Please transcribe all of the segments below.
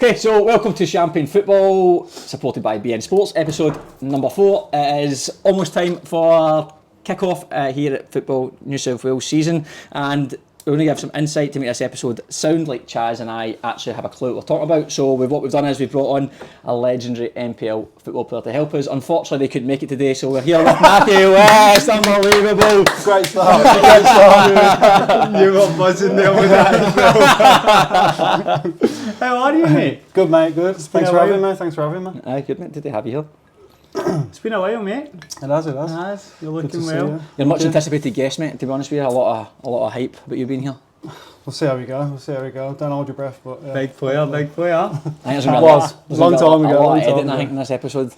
Okay, so welcome to Champagne Football, supported by BN Sports, episode number 4. It is almost time for kick-off here at Football New South Wales season, and we're going to give some insight to make this episode sound like Chaz and I actually have a clue what we're talking about. So what we've done is we've brought on a legendary NPL football player to help us. Unfortunately, they couldn't make it today, so we're here with Matthew West. Unbelievable. Great start. Great start. You got buzzing there with that. How are you, mate? Good, mate, good. Thanks for having me. Aye, good mate. Did they have you here? It's been a while, mate. It has. You're looking well. You're a much anticipated guest, mate. To be honest with you, a lot of hype about you being here. We'll see how we go. Don't hold your breath, but yeah. Big player. I think there's It was a long time ago. A lot of editing, I think, in this episode.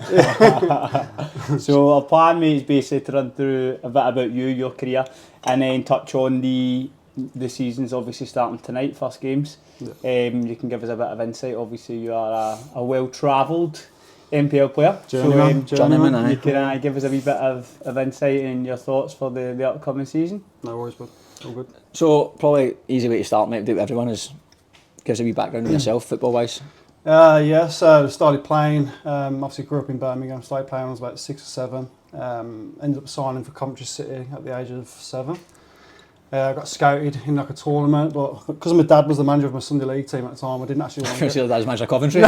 So our plan, mate, is basically to run through a bit about you, your career, and then touch on the season's obviously starting tonight, first games. Yeah. You can give us a bit of insight. Obviously, you are a well-travelled NPL player. Journeyman, you can give us a wee bit of insight and your thoughts for the upcoming season. No worries, bud. All good. So probably easy way to start, mate, do everyone is gives a wee background on yourself, football-wise. So started playing, obviously grew up in Birmingham, started playing when I was about 6 or 7. Ended up signing for Coventry City at the age of 7. I got scouted in like a tournament, but because my dad was the manager of my Sunday League team at the time, I didn't actually want to Your dad's manager of Coventry. He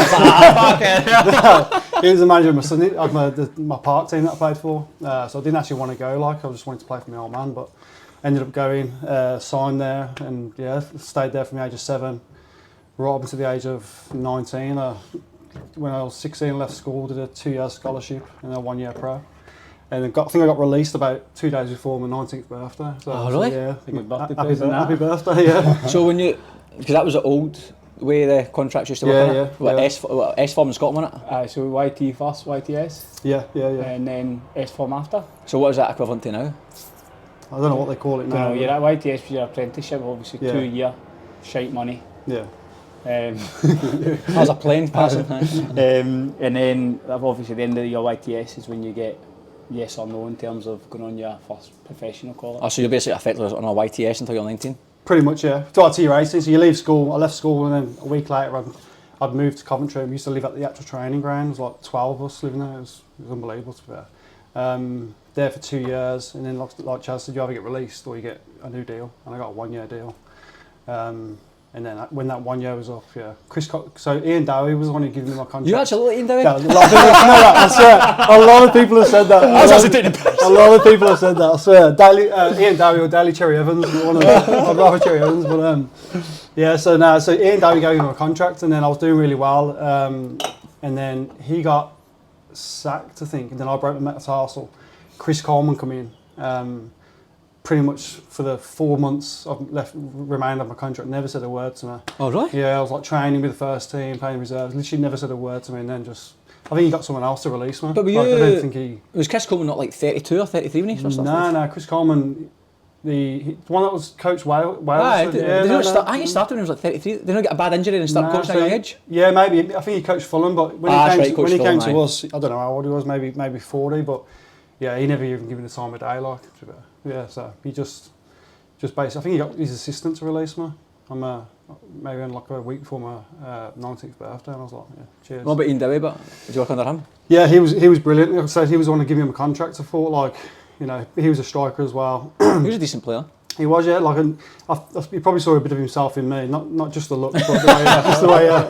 was the manager of my Sunday, my park team that I played for. So I didn't actually want to go, I just wanted to play for my old man, but ended up going, signed there, and stayed there from the age of 7, right up until the age of 19. When I was 16, left school, did a 2-year scholarship and a 1-year pro. And I think I got released about 2 days before my 19th birthday. So, really? Yeah. Happy birthday, yeah. So because that was the old way the contracts used to work, S-form in Scotland, wasn't it? So YT first, YTS. Yeah. And then S-form after. So what is that equivalent to now? I don't know what they call it now. You're at YTS for your apprenticeship, obviously 2-year, shite money. Yeah. That was a plane passing. And then obviously the end of your YTS is when you get yes or no in terms of going on your first professional college. Oh, so you're basically effectively on a YTS until you're 19? Pretty much, yeah. Till you're 18, so you leave school. I left school and then a week later I'd moved to Coventry. We used to live at the actual training ground. There was like 12 of us living there. It was unbelievable to be there. There for 2 years, and then like Chaz said, you either get released or you get a new deal, and I got a 1-year deal. And then when that 1 year was up, so Ian Dowie was the one who gave me my contract. You actually look Ian Dowie? Yeah, a lot of people know that, I swear. A lot of people have said that. A lot of people have said that, I swear. Ian Dowie or Daly Cherry Evans, one of them. I'd rather Cherry Evans, but so Ian Dowie gave me my contract, and then I was doing really well, and then he got sacked, I think, and then I broke my metatarsal. Chris Coleman come in. Pretty much for the 4 months I've remained on my contract, never said a word to me. Oh, really? Yeah, I was like training with the first team, playing reserves, literally never said a word to me, and then I think he got someone else to release me. But I don't think was Chris Coleman not like 32 or 33 when he first started? No, Chris Coleman, the one that was coach Wales. I think he started when he was like 33. Did he not get a bad injury and start coaching at a young age? Yeah, maybe. I think he coached Fulham, but when he came to us, I don't know how old he was, maybe 40, but yeah, he never even given the time of day, yeah, so he just basically, I think he got his assistant to release me. Maybe on like a week before my 19th birthday, and I was like, yeah, cheers. What about Ian Dowie, but did you work under him? Yeah, he was brilliant. Like I said, he was the one to give me a contract. I thought, he was a striker as well. He was a decent player. He was, yeah. He probably saw a bit of himself in me, not just the looks, but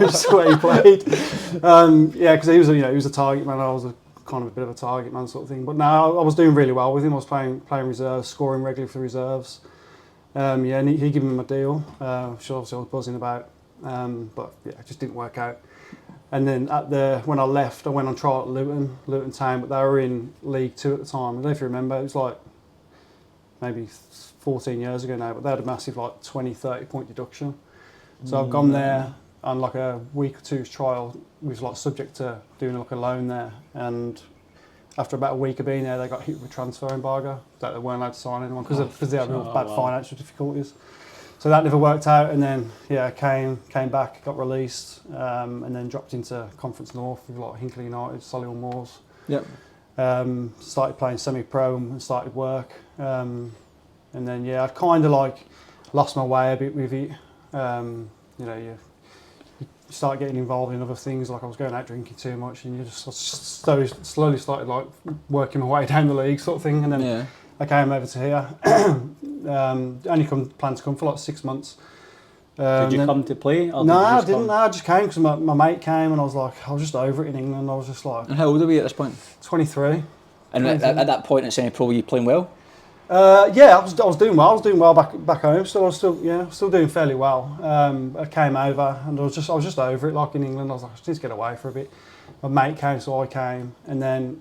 just the way he played. Because he was a target man. I was kind of a bit of a target man sort of thing. But now I was doing really well with him. I was playing reserves, scoring regularly for reserves. And he gave me my deal, which obviously I was buzzing about. But yeah, it just didn't work out. And then when I left, I went on trial at Luton Town, but they were in League 2 at the time. I don't know if you remember, it was like maybe 14 years ago now, but they had a massive 20-30 point deduction. So I've gone there on like a week or two's trial, was like subject to doing like a loan there, and after about a week of being there, they got hit with transfer embargo that they weren't allowed to sign anyone because they had bad financial difficulties. So that never worked out, and then came back, got released, and then dropped into Conference North with like Hinckley United, Solihull Moors. Yep. Started playing semi-pro and started work, and then I'd kind of like lost my way a bit with it. You start getting involved in other things, like I was going out drinking too much, and you just slowly started like working my way down the league sort of thing, and then I came over to here. Only planned to come for like 6 months. Did you come to play? Or No, did you I just didn't. come? No, I just came because my mate came, and I was just over it in England. I was just like, And how old are we at this point? 23. And at that point in semi-pro, were you playing well? Yeah, I was doing well. I was doing well back home. So I was still doing fairly well. I came over, and I was just over it. Like in England, I was like, I just need to get away for a bit. My mate came, so I came, and then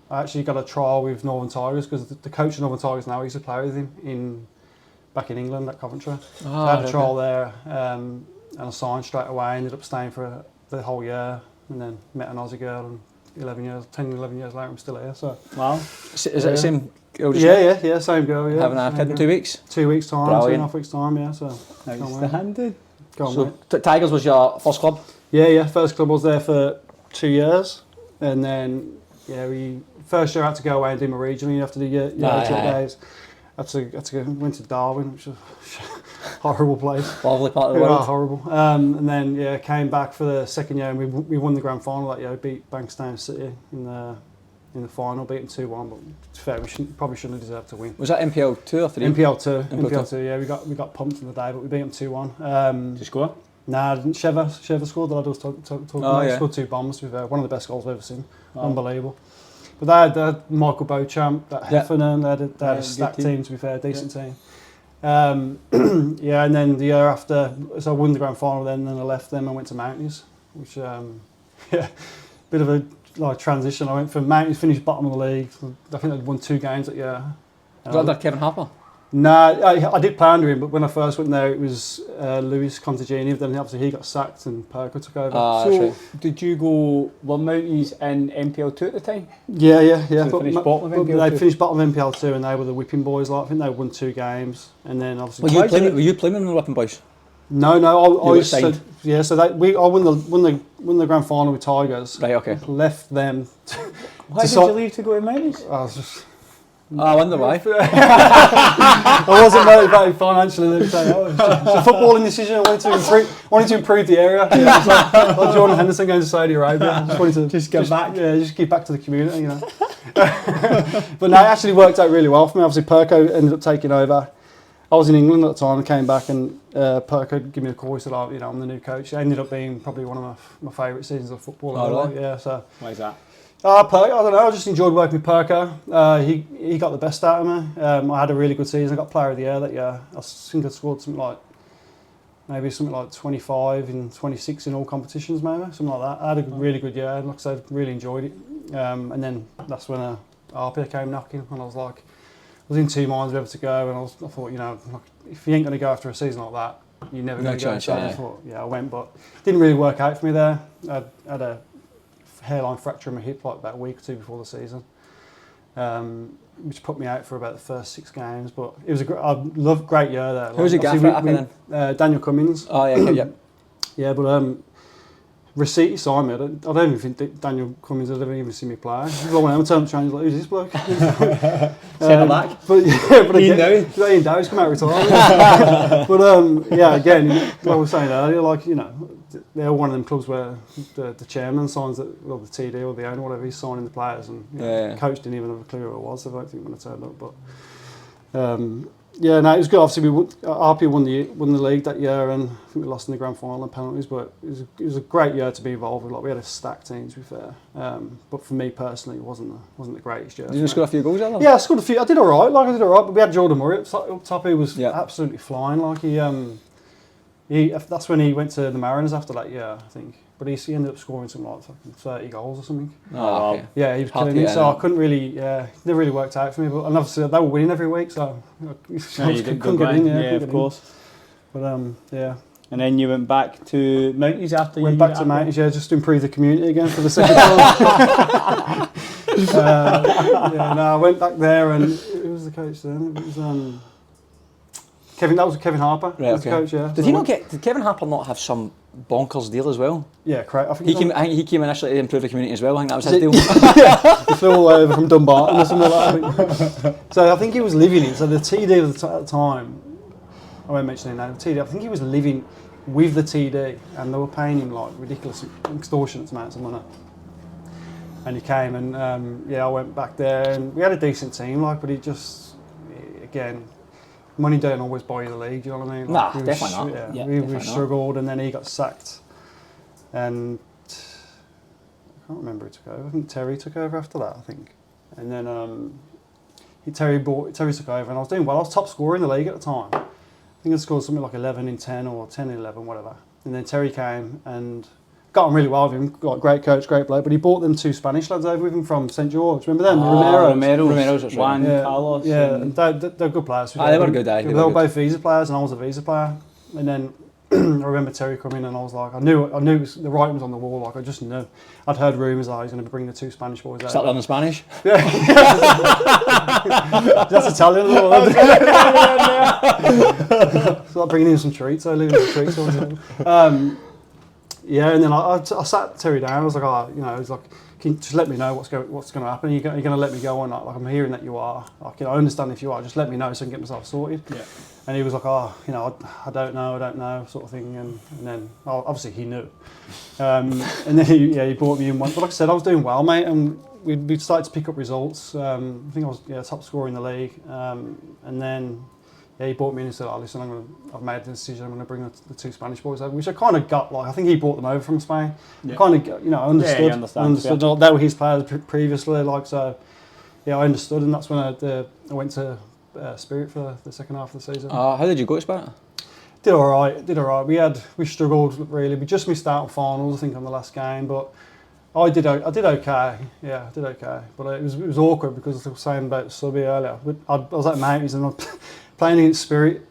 I actually got a trial with Northern Tigers because the coach of Northern Tigers now, I used to play with him back in England at Coventry. So I had a trial there, and I signed straight away. Ended up staying for the whole year, and then met an Aussie girl, and 11 years later, I'm still here. So Wow. Is it the same girl? yeah, same girl. Yeah, Having a kid in 2 weeks? 2 weeks time, Brilliant. 2.5 weeks time. Yeah, so Outstanding. go on, So mate. Tigers was your first club? Yeah. First club I was there for 2 years, and then we first year I had to go away and do my regional. You have to do your 8 days. I had to go, went to Darwin, which was a horrible place. Lovely part of the world. Horrible. And then came back for the second year, and we won the grand final that year. We beat Bankstown City in the final, beat them 2-1. But to be fair, we probably shouldn't have deserved to win. Was that NPL 2 or 3? NPL 2. Yeah, we got pumped in the day, but we beat them 2-1. Did you score? Nah, Sheva scored. The lad was talking about. He scored 2 bombs. To be fair, one of the best goals I've ever seen. Wow. Unbelievable. But they had Michael Beauchamp, that Heffernan, they had a stacked team, to be fair, decent team. And then the year after, so I won the grand final then, and I left them and went to Mounties, which, bit of a transition. I went from Mounties, finished bottom of the league. I think I'd won 2 games that year. Was that under Kevin Harper? No, I did play under him, but when I first went there, it was Luis Contigini. Then obviously he got sacked and Perko took over. So right. Did you go Mounties in NPL 2 at the time? Yeah. So finished bottom of NPL 2? They finished bottom of NPL 2, and they were the whipping boys. Like I think they won 2 games, and then obviously. Were you playing with the whipping boys? No. I signed. So I won the grand final with Tigers. Right. Okay. Left them. Why did you leave to go to Mounties? I was just. I wonder why. I wasn't motivated financially. It's a footballing decision. I wanted to improve the area. Like Jordan Henderson going to Saudi Arabia. I just wanted to get back. Yeah, just give back to the community. But no, it actually worked out really well for me. Obviously, Perko ended up taking over. I was in England at the time. I came back, and Perko gave me a call. He said, I'm the new coach. It ended up being probably one of my favourite seasons of football. Oh, really? Yeah. So. Why is that? I don't know. I just enjoyed working with Perko. He got the best out of me. I had a really good season. I got Player of the Year that year. I think I scored something like 25 and 26 in all competitions, maybe something like that. I had a really good year. Like I said, really enjoyed it. And then that's when RP came knocking, and I was in 2 minds whether to go. And I thought, if you ain't going to go after a season like that, you're never going to go. So I thought, I went, but it didn't really work out for me there. I had a hairline fracture in my hip like about a week or 2 before the season, which put me out for about the first 6 games. But it was great year there. Who was your gaffer at then? Daniel Cummins. Oh yeah, yeah. But Receipt signed me. I don't even think Daniel Cummins had ever even seen me play. He's like, I'm telling him, like, who's this bloke? Centre back. But Ian Dow's come out retired. But again, like I was saying earlier, they're one of them clubs where the chairman signs it, or the TD or the owner, whatever, he's signing the players, and the coach didn't even have a clue who it was. So I don't think when I turned up, but. It was good. Obviously, RP won the league that year, and I think we lost in the grand final and penalties. But it was a great year to be involved with. Like, we had a stacked team, to be fair. But for me personally, it wasn't the greatest year. Did you score a few goals there? Yeah, I scored a few. I did all right. But we had Jordan Murray up top. He was absolutely flying. Like that's when he went to the Mariners after that year, I think. But he ended up scoring something like 30 goals or something. Oh, okay. Yeah, he was killing it. So I couldn't really, it never really worked out for me. But and obviously they were winning every week, so I couldn't get in. Yeah, of course. But yeah. And then you went back to Mounties after Went back to Mounties, just to improve the community again for the second time. I went back there, and who was the coach then? It was Kevin. That was Kevin Harper. Right, was the coach. Yeah. Did Kevin Harper not have some bonkers deal as well? Yeah, correct. I think he came initially to improve the community as well. I think that was his deal. He flew all over from Dumbarton or something like that. So I think he was living it. So the TD at the time, I won't mention his name. The TD, I think he was living with the TD, and they were paying him like ridiculous, extortionate amounts of money. And he came, and I went back there, and we had a decent team, like, but again, money don't always buy you the league. You know what I mean? Nah, Like, definitely not. Yeah, Yeah, we struggled, and then he got sacked, and I can't remember who took over. I think Terry took over after that. I think, and then Terry took over, and I was doing well. I was top scorer in the league at the time. I think I scored something like 11 in 10 or 10 in 11, whatever. And then Terry came and got on really well with him. Like, great coach, great bloke. But he brought them 2 Spanish lads over with him from St George. Remember them? Romero's, that's right. Juan Yeah, Carlos. yeah, and they're good players. They were good, They they were were both visa players, and I was a visa player. And then I remember Terry coming, and I was like, I knew it was, the writing was on the wall. Like, I just knew. I'd heard rumours that I was going to bring the 2 Spanish boys over. Start learning Spanish. That's Italian. So I'm bringing in some treats. I leave some treats. And then I sat Terry down. I was like, he's like, can you just let me know what's going to happen? You're going to let me go or not? Like, I'm hearing that you are. Like, I understand if you are. Just let me know so I can get myself sorted. Yeah. And he was like, I don't know, sort of thing. And then, obviously he knew. And then he brought me in once. But like I said, I was doing well, mate. And we started to pick up results. I think I was top scorer in the league. And then he brought me in and said, listen, I've made the decision. I'm going to bring the 2 Spanish boys over, which I kind of got. Like, I think he brought them over from Spain. Yeah. I kind of, understood. Yeah, understood. Yeah. They were his players previously. Like, so, I understood. And that's when I went to Spirit for the second half of the season. How did you go to Spirit? Did all right. We struggled really. We just missed out on finals, I think, on the last game. But I did okay. Yeah, I did okay. But it was awkward because I was saying about Subby earlier. I was at Mounties and I was playing against Spirit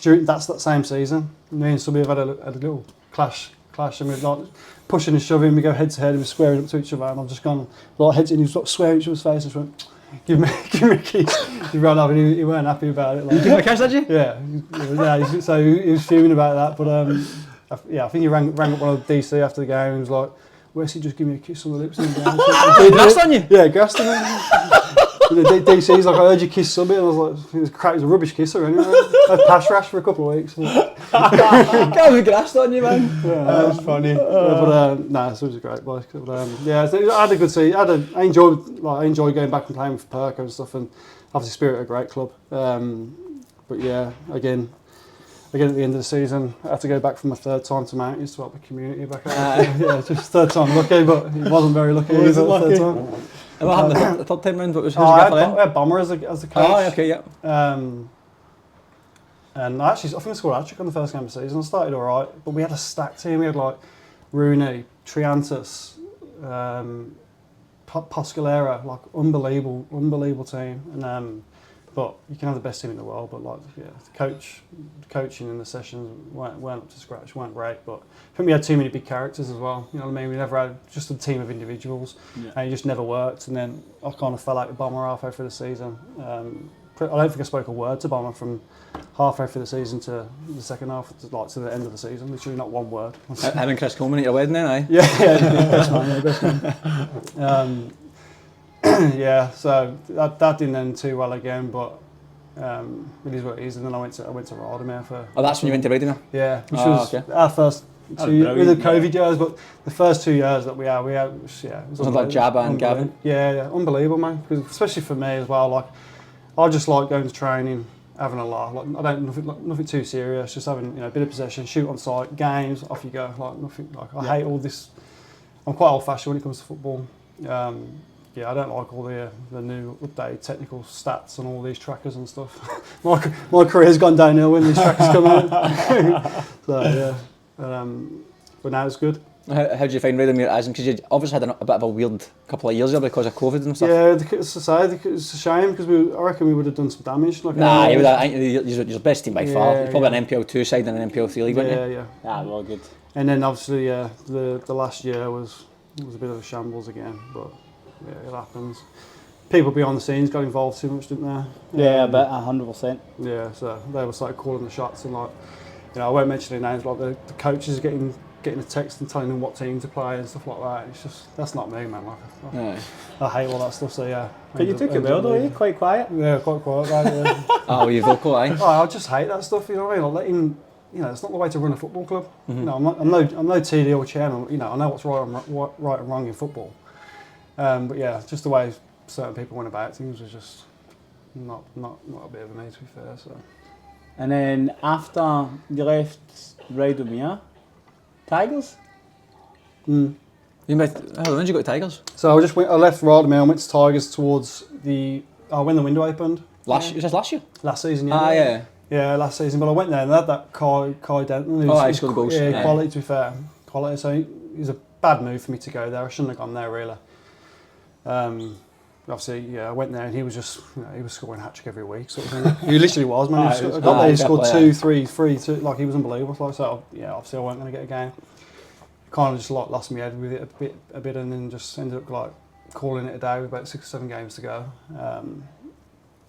during that same season. Me and Subby have had a little clash, and we're like pushing and shoving. We go head to head and we're squaring up to each other. And I've just gone like heads in. He was like swearing each other's faces. Went, Give me a kiss. He ran up and he weren't happy about it. Like, You gave him a kiss, did you? Yeah. So he was fuming about that. But I think he rang up one of the DC after the game and he was like, Wesley, just give me a kiss on the lips. And Grassed on you? Yeah, grassed on me. DC's like, I heard you kiss somebody, and I was like, it was a rubbish kisser anyway. I had pass rash for a couple of weeks. Can't be grassed on you, man. Yeah, that was funny. So it was a great bloke. So I had a good season. I enjoyed going back and playing with Perko and stuff, and obviously Spirit are a great club. But yeah, again at the end of the season, I had to go back for my 3rd time to Mounties to help the community back out. Yeah, just 3rd time lucky, but he wasn't very lucky. Was it lucky? 3rd time. And what happened the third time round? What was who's I the had Bomber as the coach. Oh, okay, yeah. And I think I scored a hat-trick on the first game of the season. I started all right, but we had a stacked team. We had like Rooney, Triantis, Pascalera, like unbelievable team. And but you can have the best team in the world, but the coaching and the sessions weren't up to scratch, weren't great. But I think we had too many big characters as well. You know what I mean? We never had just a team of individuals, and it just never worked. And then I kind of fell out with Bomber halfway through the season. I don't think I spoke a word to Bomber from halfway through the season to the second half, to the end of the season. Literally not one word. Having Chris Coleman at your wedding then, eh? Best man. So that didn't end too well again, but it is what it is. And then I went to Rardamere for. Oh, that's when you went to Rardamere? Yeah, which was our first 2 years with the COVID years, but the first 2 years that we had, it was like Jabba and Gavin. Yeah, unbelievable, man. Because especially for me as well, like I just like going to training, having a laugh. Like I don't nothing too serious, just having a bit of possession, shoot on sight, games, off you go. Like nothing. Like I hate all this. I'm quite old-fashioned when it comes to football. I don't like all the new updated technical stats and all these trackers and stuff. my career's gone downhill when these trackers come out. But now it's good. How did you find Rardamere as because you obviously had a bit of a weird couple of years there because of COVID and stuff? Yeah, it's a shame because I reckon we would have done some damage. Like you're the best team by far. You're probably an NPL 2 side and an NPL 3 league, weren't you? Yeah. Well, good. And then obviously, the last year was a bit of a shambles again, but yeah, it happens. People behind the scenes got involved too much, didn't they? Yeah, but 100%. Yeah, so they were like calling the shots and I won't mention their names, like the coaches getting a text and telling them what team to play and stuff like that. It's just, that's not me, man. I hate all that stuff, so yeah. But you took it well though, eh? Quite quiet? Yeah, quite quiet, right, yeah. Oh, you vocal, eh? I just hate that stuff, you know what I mean? Like it's not the way to run a football club. You know, I'm no TD or chairman. You know, I know what's right and wrong in football. But yeah, just the way certain people went about things was just not a bit of me, to be fair. So. And then after you left Raudomir, Tigers? You met, when did you go to Tigers? So I left Raudomir and went to Tigers towards when the window opened. Was this last year? Last season, yeah. Yeah. Yeah, last season. But I went there and they had that Kai Denton. He scored the goals. Yeah, quality, to be fair. Quality. So it was a bad move for me to go there. I shouldn't have gone there, really. Obviously, yeah, I went there and he was just, he was scoring a hat-trick every week, sort of thing. He literally was, man. I got there, he scored 2, 3, 3, 2, like he was unbelievable. Like, so, yeah, obviously I wasn't going to get a game. Kind of just like lost my head with it a bit and then just ended up like calling it a day with about 6 or 7 games to go.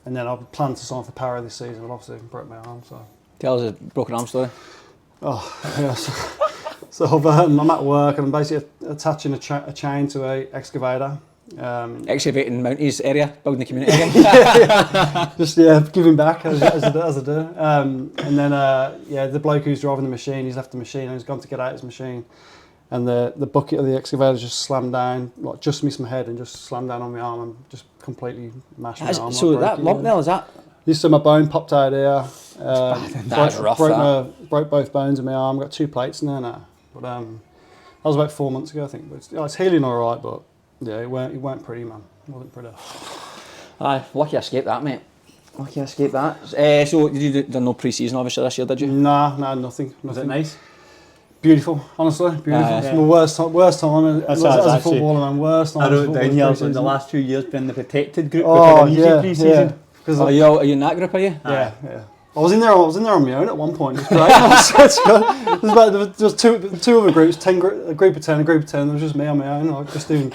And then I planned to sign for Para this season, but obviously broke my arm, so. Tell us a broken arm story. Oh, yeah. So I'm at work and I'm basically attaching a chain to a excavator. Excavating Mounties area, building the community again. Just giving back as I do. And then the bloke who's driving the machine, he's left the machine and he's gone to get out his machine, and the bucket of the excavator just slammed down, like just missed my head and just slammed down on my arm and just completely mashed my arm. So that lump there, is that? So my bone popped out here. That's rough. Broke both bones in my arm. Got 2 plates in there now. But that was about 4 months ago, I think. But it's healing all right, but. Yeah, it weren't pretty, man. It wasn't pretty. Aye, lucky I escaped that, mate. Lucky I escaped that. So you done no pre-season obviously this year, did you? Nah, nothing. Was it nice? Beautiful, honestly, beautiful. It's my worst time as a footballer, man. Worst time. I wrote down here for the last 2 years been the protected group. Oh, because pre-season. Are you in that group, are you? Yeah. I was in there on my own at one point. It was great. There was two other groups, a group of 10, a group of 10. There was just me on my own, like just doing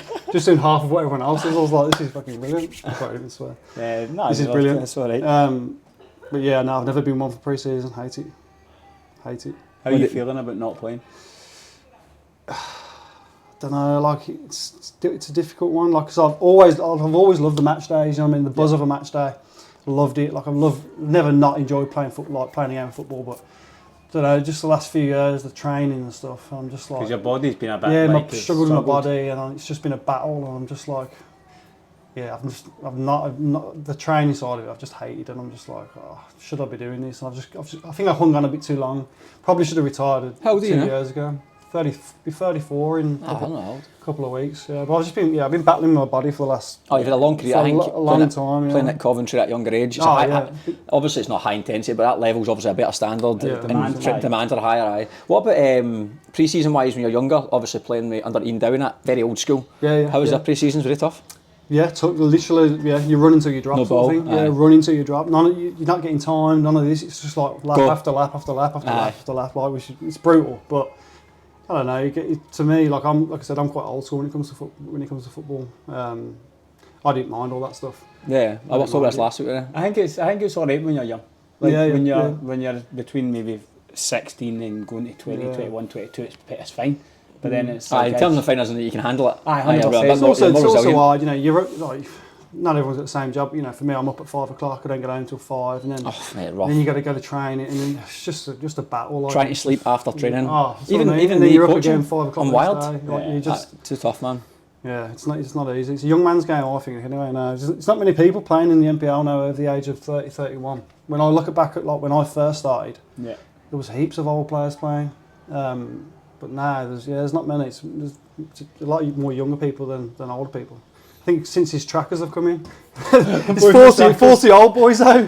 half of what everyone else is. I was like, this is fucking brilliant. I can't even swear. Yeah, no, this is brilliant. That's all right. But yeah, no, I've never been one for pre-season. Hate it. How are you feeling about not playing? Don't know, like it's a difficult one. Like, cause I've always loved the match days. You know what I mean? The buzz of a match day. Loved it. Like never not enjoyed playing football, like playing a game of football. But I don't know, just the last few years, the training and stuff. I'm just like, because your body's been a bit. Yeah, I've struggled with my body, and it's just been a battle. And I'm just like, yeah, I've not the training side of it. I've just hated, and I'm just like, oh, should I be doing this? And I think I hung on a bit too long. Probably should have retired. How old are you 2 now? years ago. 34 in I don't know. a couple of weeks. Yeah, but I've been battling my body for the last. Oh, you've had a long career. I think a long time. Playing at Coventry at a younger age. Obviously, it's not high intensity, but that level's obviously a better standard. Demands are higher. Aye. What about pre-season wise when you're younger? Obviously playing under Ian Down at very old school. Yeah. How was that pre-seasons? Very tough. Yeah, literally. Yeah, you run until you drop. No ball. Yeah, run until you drop. You're not getting time. None of this. It's just like lap after lap after lap after lap after lap. Like it's brutal, but. I don't know. To me, like I said, I'm quite old school when it comes to football. I didn't mind all that stuff. Yeah, I was talking about this last week. I think it's alright when you're young. Like when you're between maybe 16 and going to 20, 21, 22, it's fine. But then it's like in terms of finals, you can handle it. 100%. It's also hard. You're like. Not everyone's got the same job. For me, I'm up at 5 o'clock. I don't get home until 5, and then you got to go to train it, and then it's just a battle. Like, trying to sleep after training. Even then you're up again 5 o'clock. I'm wild. You're just too tough, man. Yeah, it's not easy. It's a young man's game, I think. Anyway, now it's not many people playing in the NPL now over the age of 30, 31. When I look back at like when I first started, there was heaps of old players playing, but now there's not many. There's a lot more younger people than older people. I think since his trackers have come in, it's 40 old boys now.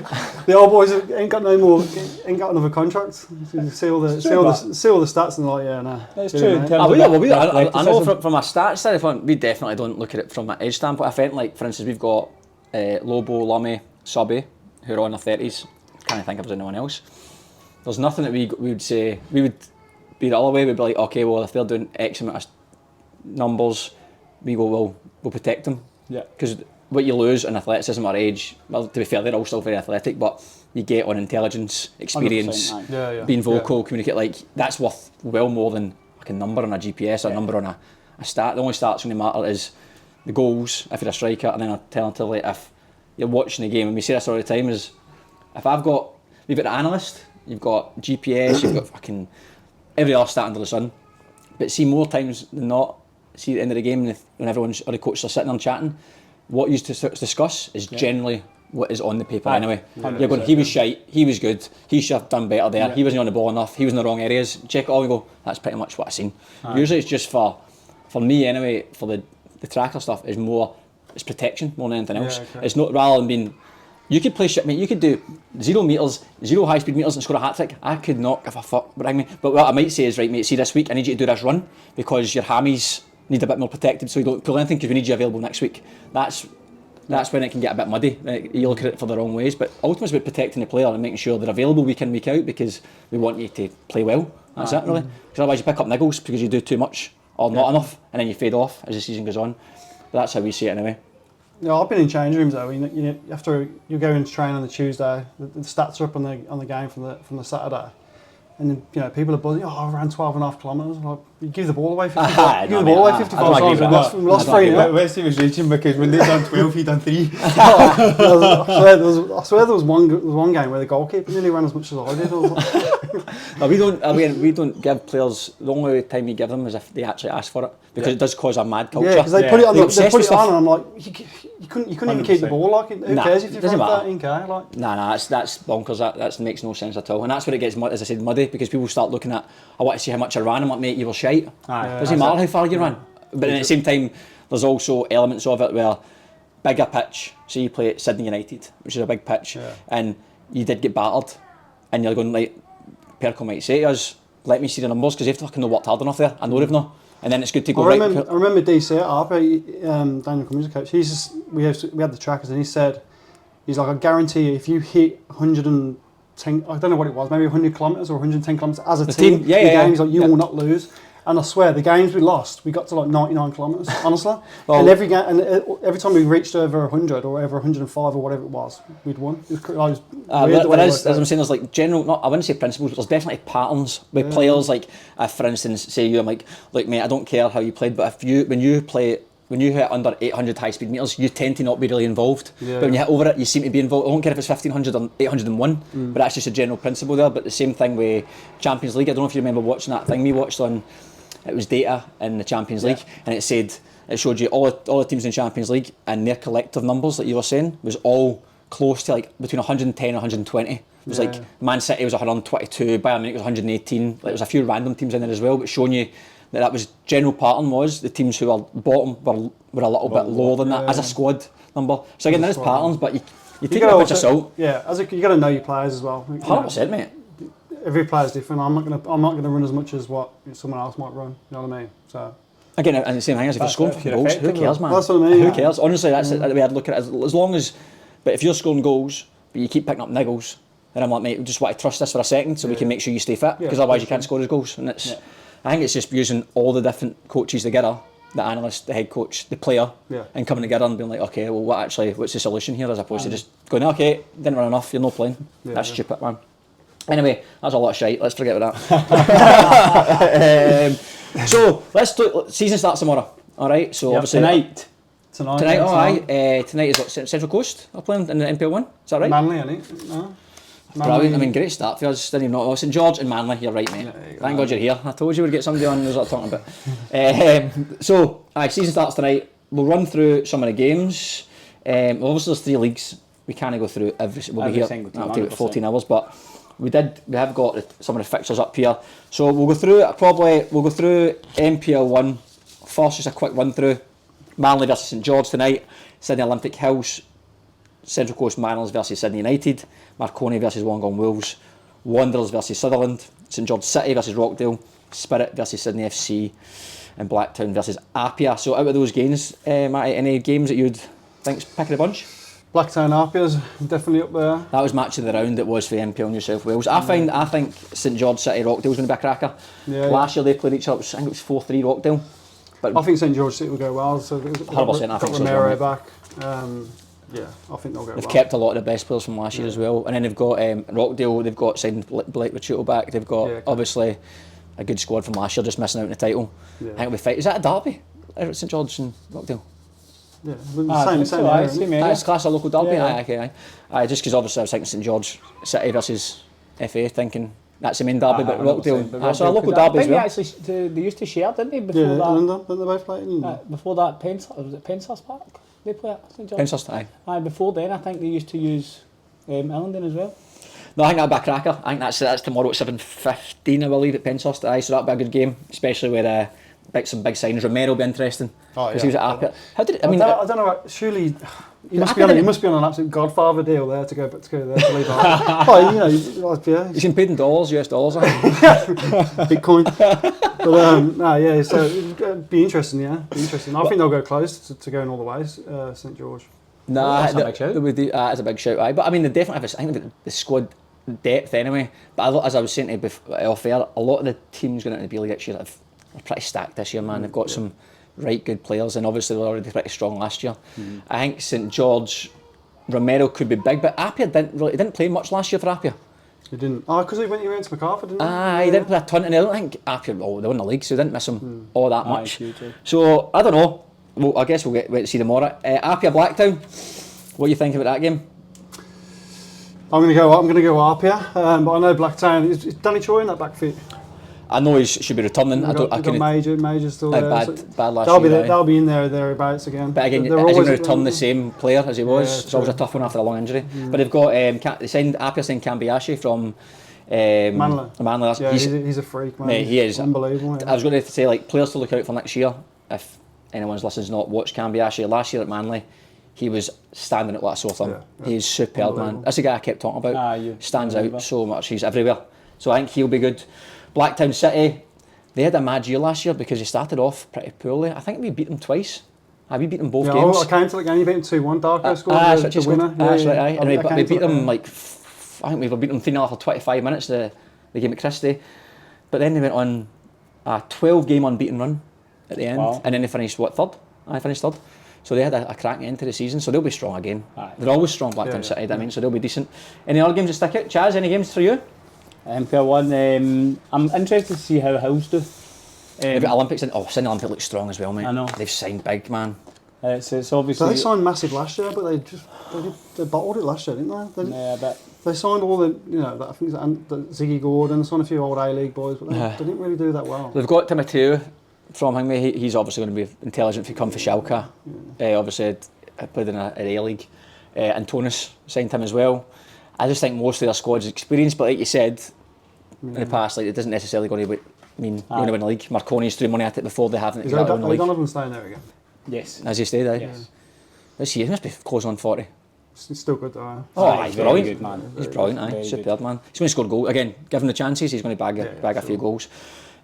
The old boys ain't got another contract. You see all the stats and they're like, yeah, no. That's true. I know from a stats side, we definitely don't look at it from an age standpoint. I think, like for instance, we've got Lobo, Lummy, Subby, who are on their 30s. Can't think if there's anyone else. There's nothing that we would say. We would be the other way. We'd be like, okay, well if they're doing X amount of numbers, we go, well, we'll protect them. Yeah. Because what you lose in athleticism or age, well, to be fair, they're all still very athletic, but you get on intelligence, experience, being vocal, communicate. Like that's worth well more than like a number on a GPS or a number on a stat. The only stats going to matter is the goals if you're a striker, and then alternatively if you're watching the game. And we say this all the time is if we've got an analyst, you've got GPS, you've got fucking every other stat under the sun. But see, more times than not, see at the end of the game, when everyone's or the coaches are sitting there and chatting, what you discuss is generally what is on the paper anyway. You're going, he was shite, he was good, he should have done better there, he wasn't on the ball enough, he was in the wrong areas. Check it all and go, that's pretty much what I've seen. Usually it's just for me anyway, for the tracker stuff, is more, it's protection more than anything else. It's not, rather than being, you could play shit, mate, you could do 0 metres, 0 high speed metres and score a hat-trick. I could not give a fuck, but what I might say is, right mate, see this week I need you to do this run because your hammies need a bit more protected so you don't pull anything because we need you available next week. That's when it can get a bit muddy. You look at it for the wrong ways, but ultimately it's about protecting the player and making sure they're available week in, week out because we want you to play well. That's it really. Because otherwise you pick up niggles because you do too much or not enough and then you fade off as the season goes on. But that's how we see it anyway. Yeah, I've been in change rooms though. After you go into train on the Tuesday, the stats are up on the game from the Saturday. And people are buzzing, I ran 12.5 kilometres. Like, you give the ball away 55 times. We lost 3. Wesley was raging because when they done 12, he done 3. I swear there was one game where the goalkeeper nearly ran as much as I did. No, we don't give players, the only time we give them is if they actually ask for it because it does cause a mad culture. Yeah, because they put it on, and I'm like, you couldn't even 100%. keep the ball. Like, who cares if you've run 13k? Like, that's bonkers. That makes no sense at all, and that's where it gets, as I said, muddy because people start looking at, I want to see how much I ran. I'm like, mate, you were shite. Doesn't matter how far you ran. But at the same time, there's also elements of it where bigger pitch. So you play at Sydney United, which is a big pitch, and you did get battered, and you're going like, Perko might say to us, let me see the numbers because they've fucking not worked hard enough there. I know they've not. And then it's good to go I remember DC at RP, Daniel Cummings, coach. We had the trackers, and he said, he's like, I guarantee you, if you hit 110, I don't know what it was, maybe 100 kilometres or 110 kilometres as a team, he's like, you will not lose. And I swear, the games we lost, we got to like 99 kilometres, honestly. And every time we reached over 100 or over 105 or whatever it was, we'd won. It was as I'm saying, there's like general, I wouldn't say principles, but there's definitely patterns with players. Like, for instance, say I'm like, look mate, I don't care how you played, but when you hit under 800 high speed metres, you tend to not be really involved. But when you hit over it, you seem to be involved. I don't care if it's 1500 or 801, but that's just a general principle there. But the same thing with Champions League. I don't know if you remember watching that thing we watched on, it was data in the Champions League, and it showed you all the teams in Champions League and their collective numbers that you were saying was all close to like between 110 and 120. It was like Man City was 122, Bayern Munich was 118. Like, there was a few random teams in there as well, but showing you that was general pattern was the teams who were bottom were a little bit lower than that as a squad number. So again, there is patterns, but you take it a pinch of salt. Yeah, you got to know your players as well. 100%, mate. Every player's different. I'm not gonna run as much as what someone else might run. You know what I mean? So again, and the same thing as if you're scoring goals, who cares, man? That's what I mean. Who cares? Honestly, that's the way I'd look at it. As long as, but if you're scoring goals, but you keep picking up niggles, then I'm like, mate, we just want to trust this for a second so we can make sure you stay fit because otherwise you can't score those goals. And it's, I think it's just using all the different coaches together, the analyst, the head coach, the player, and coming together and being like, okay, well, what's the solution here, as opposed to just going, okay, didn't run enough, you're not playing. That's stupid, man. Anyway, that's a lot of shite. Let's forget about that. So let's do. Season starts tomorrow. All right. So obviously tonight. Tonight is what, Central Coast are playing in the NPL 1. Is that right? Manly, I think. No. Brilliant. I mean, great start for us. Didn't even know. St George and Manly. You're right, mate. Thank God you're here. I told you we'd get somebody on who knows what I'm talking about. So, season starts tonight. We'll run through some of the games. Obviously, there's 3 leagues. We can't go through every. We'll be here. That'll take 14 hours, but. We have got some of the fixtures up here, so we'll go through NPL 1 first, just a quick run through. Manly versus St George tonight, Sydney Olympic Hills, Central Coast Mariners versus Sydney United, Marconi versus Wollongong Wolves, Wanderers versus Sutherland, St George City versus Rockdale, Spirit versus Sydney FC, and Blacktown versus Apia. So out of those games, Matty, any games that you'd think's picking a bunch? Blacktown Apia's definitely up there. That was match of the round. It was for NPL New South Wales. I think St George City Rockdale's going to be a cracker. Last year they played each other. I think it was 4-3 Rockdale. But I think St George City will go well. So 100%. I think so. Romero back. I think they'll go. They've kept a lot of the best players from last year as well, and then they've got Rockdale. They've got signed Blake Rachuto back. They've got obviously a good squad from last year, just missing out on the title. I think it'll be fight. Is that a derby? St George and Rockdale. Yeah, same area. It's class of local derby. Just because obviously I was thinking St George City versus FA, thinking that's the main derby, but 100%, Rockdale. but So a local I derby as think well. they used to share, didn't they? Before Yeah, that, Ellendon, didn't they both play? before that, was it Penshurst Park? They play at St John's. Penshurst, aye. Aye, before then, I think they used to use Ellendon as well. No, I think that'll be a cracker. I think that's tomorrow at 7:15, I believe, at Penshurst. Aye, so that'll be a good game, especially with some big signings. Romero will be interesting because he was at Apia. How did it, I don't know. Surely he must be on an absolute Godfather deal there to go there to leave. Well, yeah, he's been paid in dollars, US dollars. Bitcoin. But so it'd be interesting. Yeah, be interesting. I think they'll go close to going all the way. St George. Nah, that's a big shout. That's a big shout. Aye, but I mean, they definitely have. I think they've got the squad depth anyway. But as I was saying to you off air, a lot of the teams going into the B League next year are pretty stacked this year, man. They've got some right good players, and obviously they were already pretty strong last year. I think St George, Romero could be big, but Apia didn't play much last year for Apia. He didn't. Oh, because he went to MacArthur, didn't he? He didn't play a ton, and I don't think Apia. Oh, they won the league, so they didn't miss him all that much. So I don't know. Well, I guess we'll wait to see tomorrow. Apia Blacktown. What do you think about that game? I'm going to go Apia, but I know Blacktown. Is Danny Choi in that back foot? I know he should be returning. I got Major still there. Bad last year. They'll be in thereabouts again. But again, is he going to return the same player as he was? Yeah, it's always a tough one after a long injury. But they've got they signed Apia signed Cambiashi from Manly. Yeah, he's a freak, man. Mate, he is unbelievable. I was going to say, like, players to look out for next year. If anyone's listening's not watched Cambiashi last year at Manly, he was standing at like a sore thumb. He's superb, man. That's the guy I kept talking about. Stands out so much. He's everywhere. So I think he'll be good. Blacktown City, they had a mad year last year because they started off pretty poorly. I think we beat them twice. We beat them both games. I came to the game, you beat them 2-1. Darko scored the winner. That's right, aye. And we beat them I think we beat them 3-0 for 25 minutes, the game at Christie. But then they went on a 12-game unbeaten run at the end. Wow. And then they finished, third? I finished third. So they had a cracking end to the season, so they'll be strong again. Aye. They're always strong, Blacktown City, I mean, so they'll be decent. Any other games that stick out? Chaz, any games for you? NPL 1, I'm interested to see how Hills do. They've got Olympics in. Sydney Olympic looks strong as well, mate. I know. They've signed big, man. It's obviously... So they signed massive last year, but they bottled it last year, didn't they? Yeah, but... They signed all the, I think it's Ziggy Gordon, signed a few old A-League boys, but they didn't really do that well. They've got Timoteo from Hingway. He's obviously going to be intelligent if he comes for Schalke. Obviously, played in an A-League. Antonis signed him as well. I just think most of their squad's experienced, but like you said, in the past, like, it doesn't necessarily going to mean you're going to win the league. Marconi's threw money at it before they haven't. Is Donovan staying there again? Yes. As he stayed, yes. This year, he must be close on 40. It's still good though. He's brilliant. Good, man. He's brilliant, aye. Superb, man. He's going to score a goal. Again, give him the chances, he's going to bag a few goals.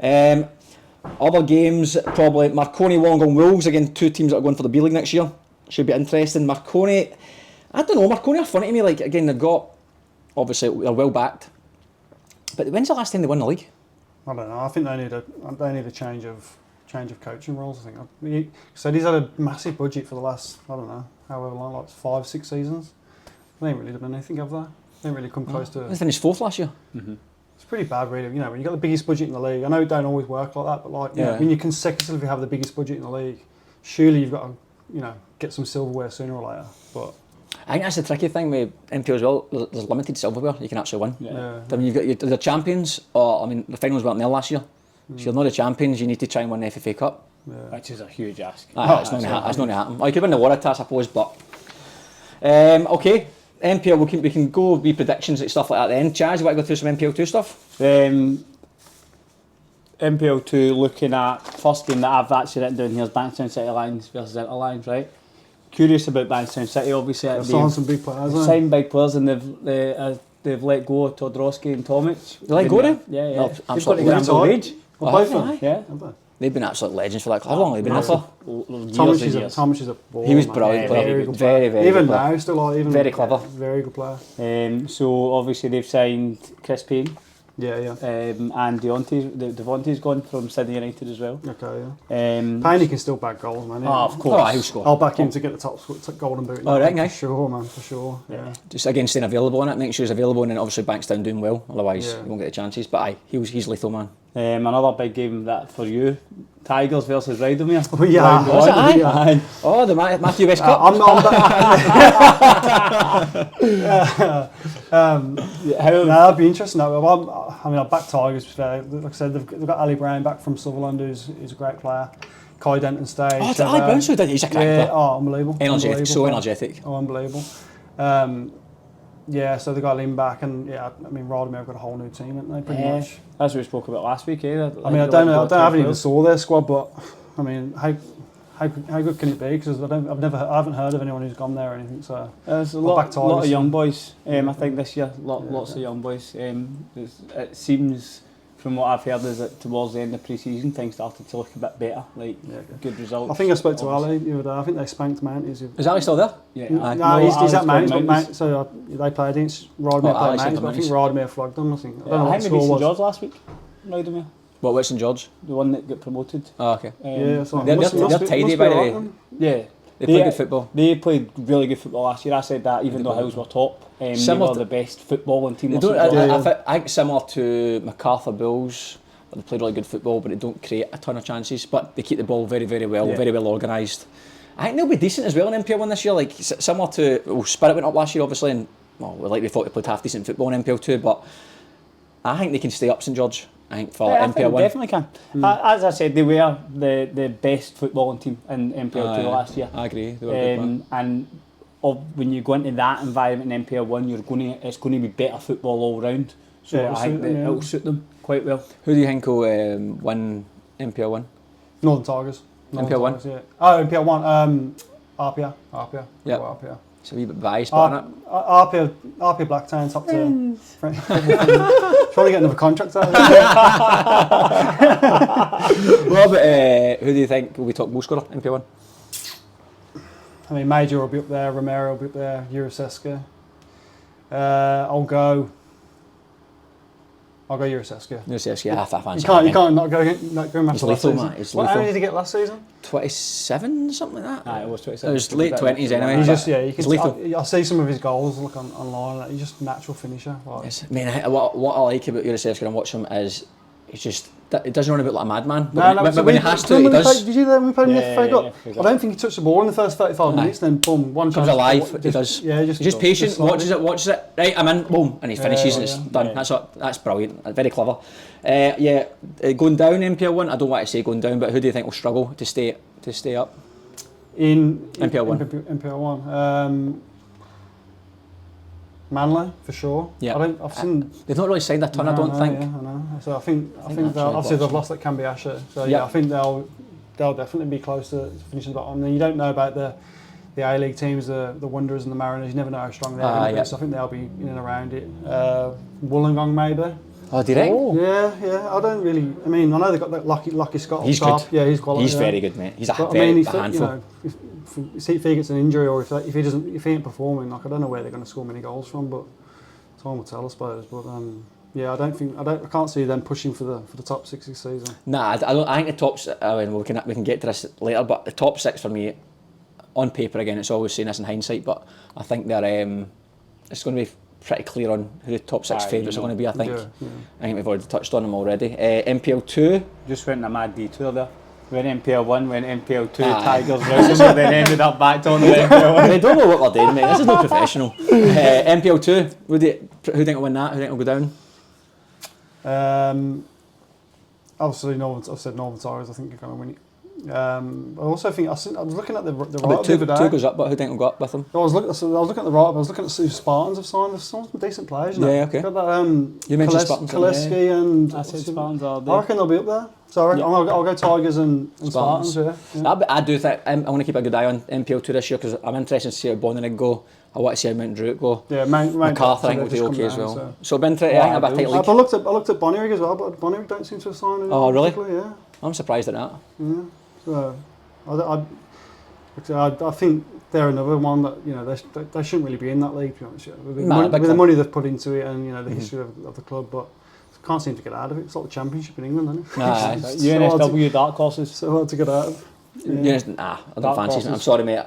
Other games, probably Marconi, Wollongong, Wolves. Again, two teams that are going for the B League next year. Should be interesting. Marconi, I don't know, Marconi are funny to me. Like, again, they've got, obviously, they're well backed. But when's the last time they won the league? I don't know. I think they need a change of coaching roles. I think. He said he's had a massive budget for the last, I don't know, however long, like 5-6 seasons. They ain't really done anything, have they? They ain't really come close to. They finished fourth last year. It's pretty bad, really. When you've got the biggest budget in the league, I know it don't always work like that, but when you consecutively have the biggest budget in the league, surely you've got to, get some silverware sooner or later. But I think that's the tricky thing with NPL as well. There's limited silverware you can actually win. I mean, you've got the champions, the finals weren't there last year. So you're not the champions, you need to try and win the FFA Cup. Which is a huge ask. It's not going to happen. You could win the Waratah, I suppose, but... okay, NPL, we can go be predictions and stuff like that at the end. Chaz, you want to go through some NPL 2 stuff? NPL 2, looking at first game that I've actually written down here is Bankstown City Lions versus Inter Lions, right? Curious about Bankstown City, obviously. They've signed some big players, signed big players, and they've let go of Todorowsky and Tomic. They let go of them? Yeah. No, they've got to get them wage. Both of them? Yeah. They've been absolute legends for that club. How long have they been there for? Tomic is a ball. He was brilliant. Very, very even good player. now, still very clever. Very good player. So obviously they've signed Chris Payne. Yeah. And Devontae's gone from Sydney United as well. Okay, yeah. Payne can still back goals, man. Of course. He'll score. I'll back him to get the top golden boot. Right, for sure, man, for sure. Yeah. Just again staying available on it, make sure he's available, and then obviously Bankstown doing well. Otherwise, he won't get the chances. But he's lethal, man. Another big game that for you, Tigers versus Rydalmere. Oh, yeah. Round Was it? one. Aye. Oh, the Matthew West Cup. I'm not. How No, that'd be interesting. I mean, I back Tigers. Like I said, they've got Ali Brown back from Sutherland, who's a great player. Kai Denton Stage. Oh, it's Ali Brown, so he's a crack Yeah, player. oh, unbelievable. Energetic, so Unbelievable. energetic. Oh, unbelievable. Yeah, so they got him back, and yeah, I mean, Rydalmere have got a whole new team, haven't they? Pretty much. As we spoke about last week, eh? I mean, I haven't even saw their squad, but I mean, how good can it be? Because I haven't heard of anyone who's gone there or anything. So there's a Well, lot, back to lot of August. young boys. I think this year, lots of young boys. It seems, from what I've heard, is that towards the end of pre-season, things started to look a bit better, like good results. I think I spoke to Ali the other day. I think they spanked Mounties. Is Ali still there? Yeah, No, he's at Mounties, but Mounties. So they played against Rydalmere. Alex Played at Mounties, but I think Mounties. Rydalmere flogged them. I think. I don't know I what the think we beat score St was. George last week. Rydalmere, What, West St George? the one that got promoted. Oh, okay. Yeah, so They're tidy, by the way. Yeah. They play good football. They played really good football last year. I said that even though Hills were top, they Similar were to- the best footballing team. They of don't, St. George. I think similar to MacArthur Bulls, they play really good football, but they don't create a ton of chances. But they keep the ball very, very well, very well organised. I think they'll be decent as well in NPL 1 this year. Like similar to Spirit went up last year, obviously, and we thought they played half decent football in NPL 2, but I think they can stay up St George. I think for Yeah, I NPL think 1. definitely can. As I said, they were the best footballing team in NPL 2 last year. I agree. They were good, man. And when you go into that environment in NPL 1, it's going to be better football all round. So Yeah, I think that it'll suit them quite well. Who do you think will win NPL 1? Northern Tigers. NPL 1? Yeah. Oh, NPL 1. RPR. Yep. RPR. It's a wee bit biased, but isn't it? RPR Blacktown top two. Trying to get another contract out of it. Well, but who do you think will be top goal scorer in NPL 1? I mean, Major will be up there, Romero will be up there, Uriseska. I'll go Uriseska. Yeah, I fancy You him. can't not go match He's last lethal, season. man. He's How many lethal. did he get last season? 27, something like that. It was It 27. was late 20s anyway. He's but just you he's can. lethal. I see some of his goals look online. Like, he's just a natural finisher. Like, Yes. I mean, what I like about Uriseska and watch him is he's just, he doesn't run about like a madman. But when he has to, he does. Did you know when we played him in the FA Cup? Yeah. I don't think he touched the ball in the first 35 minutes. Then boom, one Comes chance. alive, he does. Yeah, He's just patient, sliding. watches it, right, I'm in, boom, and he finishes and it's done. Yeah. That's brilliant, very clever. Going down NPL 1, I don't want to say going down, but who do you think will struggle to stay up? In NPL 1. NPL 1. Manly for sure. Yeah. I've seen. They've not really signed a ton, I don't think. Yeah, I know. So I think that's they'll, right, obviously they've actually. lost that Cambiasha. So Yeah. yeah, I think they'll definitely be close to finishing the bottom. And you don't know about the A-League teams, the Wanderers and the Mariners. You never know how strong they're going to yeah. be. So I think they'll be in and around it. Wollongong maybe. Oh, do you think? Yeah. I don't really. I mean, I know they've got that Lucky Scott. He's top. good. Yeah, he's quality. He's yeah. very good, mate. He's a But, very he's, handful. If he gets an injury or if he ain't performing, like I don't know where they're going to score many goals from, but time will tell, I suppose. But yeah, I can't see them pushing for the top 6 this season. Nah, I think the top. I mean, we can get to this later, but the top 6 for me, on paper again, it's always saying this in hindsight, but I think they're. It's going to be pretty clear on who the top 6 favourites are going to be. I think. Yeah. I think we've already touched on them already. NPL 2. Just went on a mad detour there. Went NPL 1, went NPL 2, Aye. Tigers, Rydalmere, then ended up back on the NPL 1. They don't know what they're doing, mate. This is not professional. NPL 2. Who think will win that? Who think will go down? Obviously, I've said Northern Tigers. I think you're going to win it. I also think I was looking at the right About the other day. 2 goes up, but who think will go up with them? I was looking at the right. I was looking at who Spartans have signed. There's some decent players. You know? Yeah, okay. Got that, You mentioned Spartans, Kaleski and I said Spartans are I there. reckon they'll be up there. So I'll go Tigers and Spartans. Yeah. I do think I'm going to keep a good eye on NPL 2 this year because I'm interested to see how Bonnerig go. I want to see how Mount Druitt go. Yeah, MacArthur I think will do okay as well. So Banter, I think about tight league. I looked at Bonnerig as well, but Bonnerig don't seem to have signed. Oh, really? Yeah. I'm surprised at that. Yeah. So I think they're another one that they shouldn't really be in that league. To be honest, with the money they've put into it and the history of the club, but can't seem to get out of it. It's like the Championship in England, isn't it? Nah, It's UNSW dark horses. so hard to get out of. I don't fancy it. I'm sorry, mate.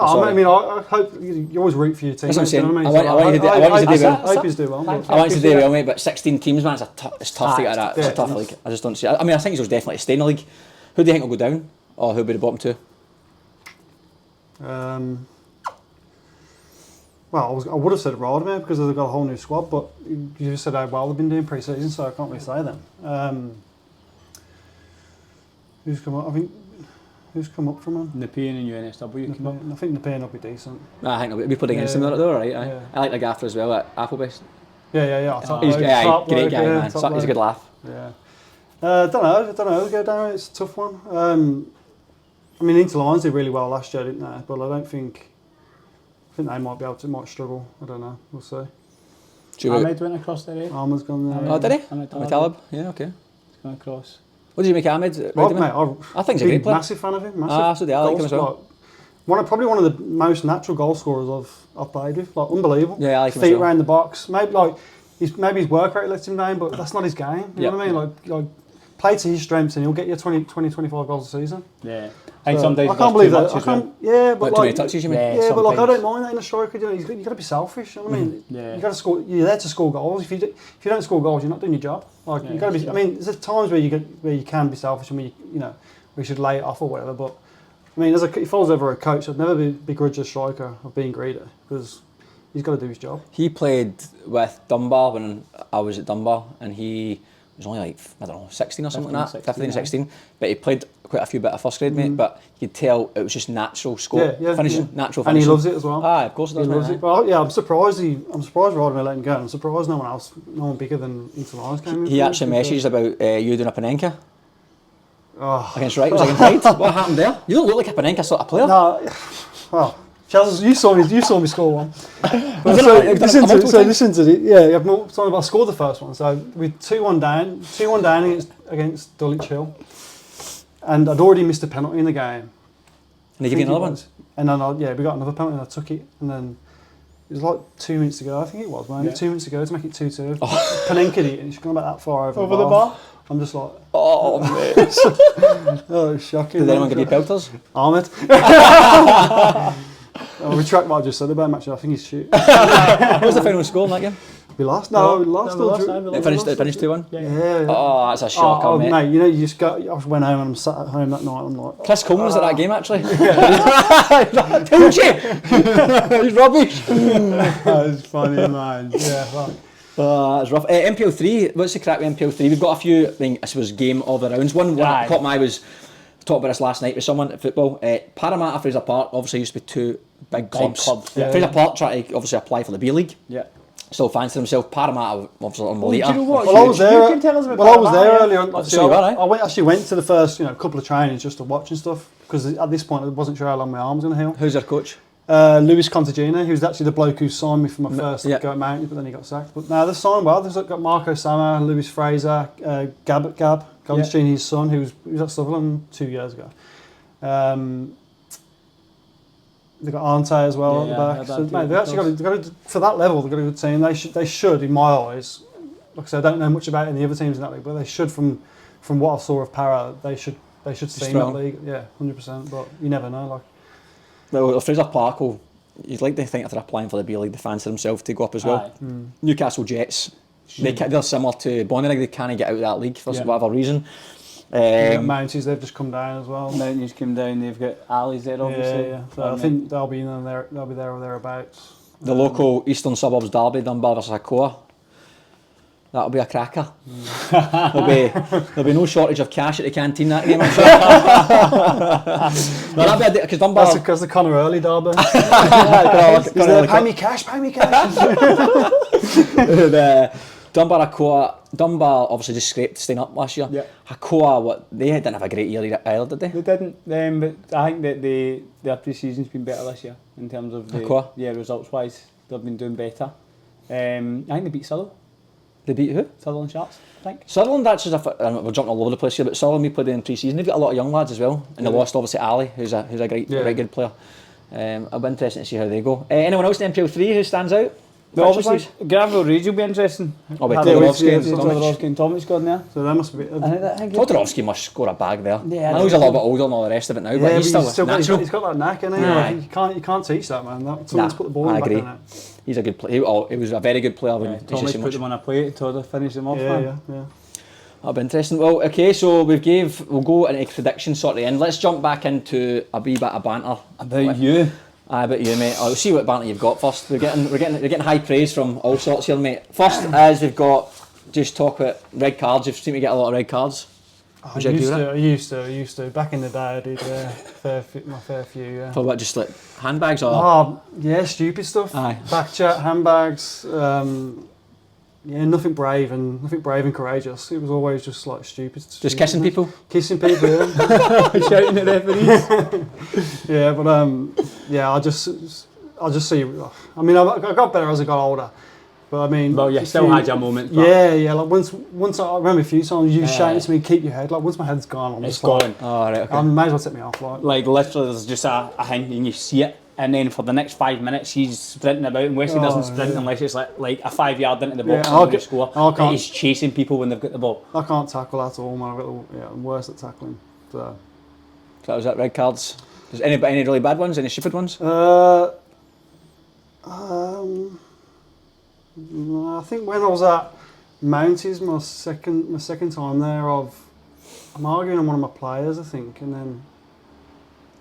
I hope you always root for your team. That's what I'm saying. You know I what want you to do well. I hope you do well. I want you to do well, mate, but 16 teams, man, it's tough to get that. It's a tough league. I just don't see it. I mean, I think he'll definitely stay in the league. Who do you think will go down? Or who'll be the bottom two? Well, I would have said Rodman because they've got a whole new squad, but you just said how well they've been doing pre-season, so I can't really say them. Who's come up? I think who's come up from them? Nepean and NSW came up. I think Nepean will be decent. I think we played against him though, right? Yeah. I like the gaffer as well at Applebase. Yeah. He's great guy, man. He's a good laugh. Yeah. Don't know. Go down. It's a tough one. I mean, Inter Lions did really well last year, didn't they? But I don't think. I think they might struggle. I don't know. We'll see. Ahmed went across there. Ahmed's gone there. Oh, did he? Ahmed Talib. Yeah, okay. He's gone across. What did you make of Ahmed? I think he's a great player. Massive fan of him. Massive. So I like him as well. Probably one of the most natural goal scorers I've played with. Like unbelievable. Yeah, I like him Feet as well. around the box. Maybe his work rate lets him down, but that's not his game. You know what I mean? Like play to his strengths and he'll get you 20, 25 goals a season. Yeah. I think sometimes I can't believe that. Yeah, but too many touches, you mean? Yeah, but I don't mind that in a striker. You've got to be selfish. You know what I mean? Yeah. You got to score. You're there to score goals. If you don't score goals, you're not doing your job. You got to be. I mean, there's times where you can be selfish and we should lay it off or whatever. But I mean, if I was ever a coach, I'd never begrudge a striker of being greedy because he's got to do his job. He played with Dunbar when I was at Dunbar, and he was only like, I don't know, 16 or something like that, 15, 16. But he played quite a few bit of first grade, mate. But you could tell it was just natural finishing. Natural finishing. And he loves it as well. Of course he does. He loves it. Well, yeah, I'm surprised Rodman let him go. I'm surprised no one bigger than Inter Lions came in. He actually messaged about you doing a Panenka against Wright. Was against Wright. What happened there? You don't look like a Panenka sort of player. No, well, Charles, you saw me score one. Listen to it. Yeah, I'm talking about I scored the first one. So with 2-1 down against Dulwich Hill, and I'd already missed a penalty in the game. And they give you another one. And then we got another penalty and I took it, and then it was like 2 minutes to go. I think it was, man. 2 minutes to go to make it 2-2. Panenka it, and she's gone about that far over the bar. I'm just like, oh mate. Oh, shocking. Did anyone give you pelters? Ahmed. I'll retract what I just said about him, actually. I think he's shit. What was the final score in that game? We lost? No, we lost. It finished 2-1? Yeah. Oh, that's a shocker, mate. Mate, you just go. I just went home and I'm sat at home that night. I'm like, Chris Coleman was at that game, actually. Told you! He's rubbish. That's funny, man. Yeah, right. That's rough. NPL 3, what's the crack with NPL 3? We've got a few, I suppose, game of the rounds. One that caught my eye was, talked about this last night with someone at football. Parramatta, Fraser Park, obviously used to be two big clubs. Fraser Park tried to obviously apply for the B League. Yeah. Still fancy themselves. Parramatta, obviously, on the later. Do you know what? Well, I was there. You can tell us about I was there earlier on. I actually went to the first couple of trainings just to watch and stuff because at this point I wasn't sure how long my arm was going to heal. Who's their coach? Lewis Contagina, who's actually the bloke who signed me for my first go at Mountain, but then he got sacked. But now they've signed well. They've got Marco Sama, Lewis Fraser, Gab Contagina's son, who was at Sutherland 2 years ago. They've got Ante as well at the back. So, mate, they've actually got to, for that level, they've got a good team. They should, in my eyes, like I said, I don't know much about any other teams in that league, but they should, from what I saw of Para, they should stay in that league. Yeah, 100%. But you never know. Well, Fraser Park you'd like to think if they're applying for the B League, they fancy themselves to go up as well. Newcastle Jets, they're similar to Bonnyrigg, they can't get out of that league for whatever reason. Mounties, they've just come down as well. Mounties come down, they've got Ali's there obviously. Yeah. So I think they'll be there or thereabouts. The local Eastern Suburbs derby, Dunbar versus Hakoah. That'll be a cracker. There'll be no shortage of cash at the canteen that game, I'm sure. That'll be because Dunbar. That's because the Conor Early derby. Pay me cash. Dunbar obviously just scraped staying up last year. Yeah. Hakoah, they didn't have a great year either, did they? They didn't, but I think that their pre-season's been better this year in terms of results wise. They've been doing better. I think they beat Sutherland. They beat who? Sutherland Sharks, I think. Sutherland, actually, we're jumping all over the place here, but Sutherland, we played in pre-season. They've got a lot of young lads as well, and they lost obviously Ali, who's a great good player. It'll be interesting to see how they go. Anyone else in NPL 3 who stands out? But fixtures obviously, wise? Granville Rage will be interesting. Oh, with Yeah, Todorovsky and yeah, Tomic. Todorovsky and Tomic gone there. So that must be. I think Todorovsky must score a bag there. Yeah, I know he's a little bit older and all the rest of it now, but he's still natural. He's got that knack, innit? Aye. Like, you can't teach that, man. Someone's put the ball I in back agree. in it. He's a good player. He was a very good player when he's just Tomic so put much. them on a plate, Todd finished them off, man. Yeah. That'll be interesting. Well, okay, so we'll go into predictions sort of the end. Let's jump back into a wee bit of banter. About you. Aye, about you, mate. I'll see what banter you've got first. We're getting high praise from all sorts here, mate. First, as we've got, just talk about red cards. You seem to get a lot of red cards. I Would you agree with used to. Back in the day, I did my fair few. Yeah. For what, just like handbags or? Oh, yeah, stupid stuff. Aye. Back chat, handbags. Nothing brave and courageous. It was always just like stupid. Just kissing people? Kissing people, yeah. Shouting at referees. Yeah, but I just see. I mean, I got better as I got older, but I mean. Well, you still had your moments. But Yeah. Like once I remember a few times you shouting to me, keep your head. Like once my head's gone, I'm it's just like, gone. Oh, right, okay. may as well take me off. Like literally, there's just a hint and you see it. And then for the next 5 minutes, he's sprinting about, and Wesley doesn't sprint unless it's like a 5 yard into the box and when you score. And he's chasing people when they've got the ball. I can't tackle at all, man. I'm worse at tackling. So that was that red cards. Does any really bad ones? Any stupid ones? I think when I was at Mounties, my second time there, I'm arguing on one of my players, I think, and then.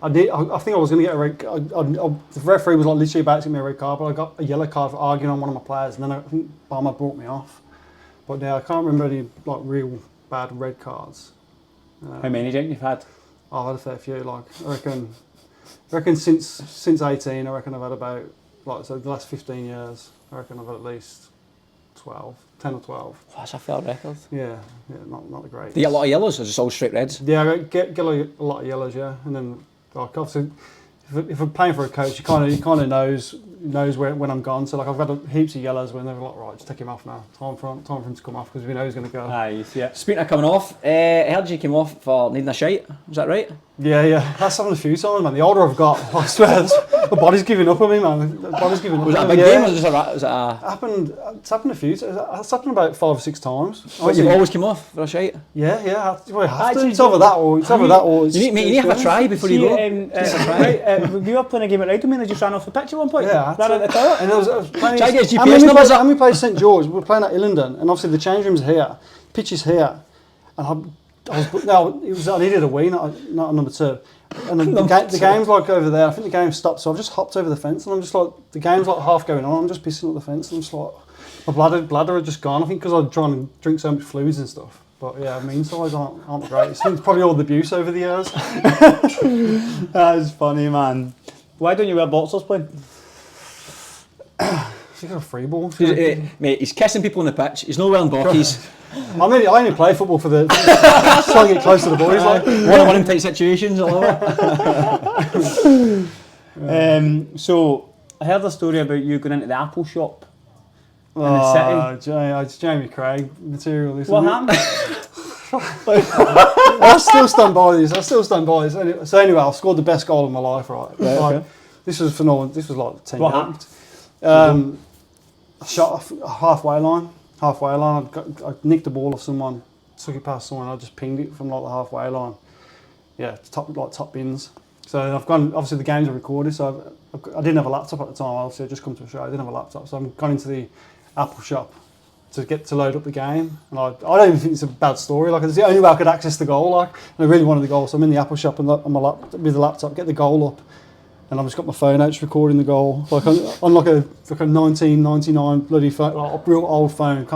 I think I was going to get a red. The referee was like literally about to give me a red card, but I got a yellow card for arguing on one of my players, and then I think Barmer brought me off. But yeah, I can't remember any like real bad red cards. How many do you think you've had? I've had a fair few. Like I reckon since 18, I reckon I've had about the last 15 years. I reckon I've had at least 10 or 12. Oh, that's a fair record. Yeah, not the great. Do you get a lot of yellows or just all straight reds? Yeah, I get a lot of yellows, yeah, and then like obviously, if I'm playing for a coach, he kind of knows when I'm gone. So like I've had heaps of yellows when they're like, right, just take him off now. Time for him to come off because we know he's going to go. Aye, yeah. Speaking of coming off, I heard you came off for needing a shite. Was that right? Yeah. That's happened a few times, man. The older I've got, I swear, the body's giving up on me, man. The body's giving up. Was that a on me. big game or was it a... It's happened a few times. It's happened about 5 or 6 times. But you've always come off for a shite? Yeah. Well, you have to. Actually, It's either that or it's... You need to have a try before you go. We were playing a game at Rydal, and I just ran off the pitch at one point. Yeah, ran out the toilet. and I was playing. Try to get his GPS numbers up. And we played St George. We were playing at Illingdon, and obviously the change room's here, pitch is here, and I needed a wee, not a number 2. And the game's like over there. I think the game stopped, so I've just hopped over the fence, and I'm just like, the game's like half going on. I'm just pissing up the fence, and I'm just like, my bladder had just gone. I think because I'm trying to drink so much fluids and stuff. But yeah, mean size aren't great. It's probably all the abuse over the years. That's funny, man. Why don't you wear boxers playing? He's got a free ball. Mate, he's kissing people on the pitch. He's not wearing bockies. I only play football for trying to get close to the boys. Like One-on-one type situations. I love it. So I heard a story about you going into the Apple shop in the city. It's Jamie Craig material. What happened? I still stand by this. Anyway, I scored the best goal of my life. Right. Okay. This was phenomenal. This was like 10 What years. happened? I shot a halfway line. I nicked the ball off someone, took it past someone. I just pinged it from like the halfway line. Yeah, top bins. So I've gone. Obviously, the games are recorded. So I didn't have a laptop at the time. Obviously, I just come to a show. I didn't have a laptop, so I've gone into the Apple shop to load up the game. And I don't even think it's a bad story. Like it's the only way I could access the goal. Like and I really wanted the goal, so I'm in the Apple shop and on my with the laptop, get the goal up. And I've just got my phone out, just recording the goal, like on like a 1999 bloody phone, like a real old phone,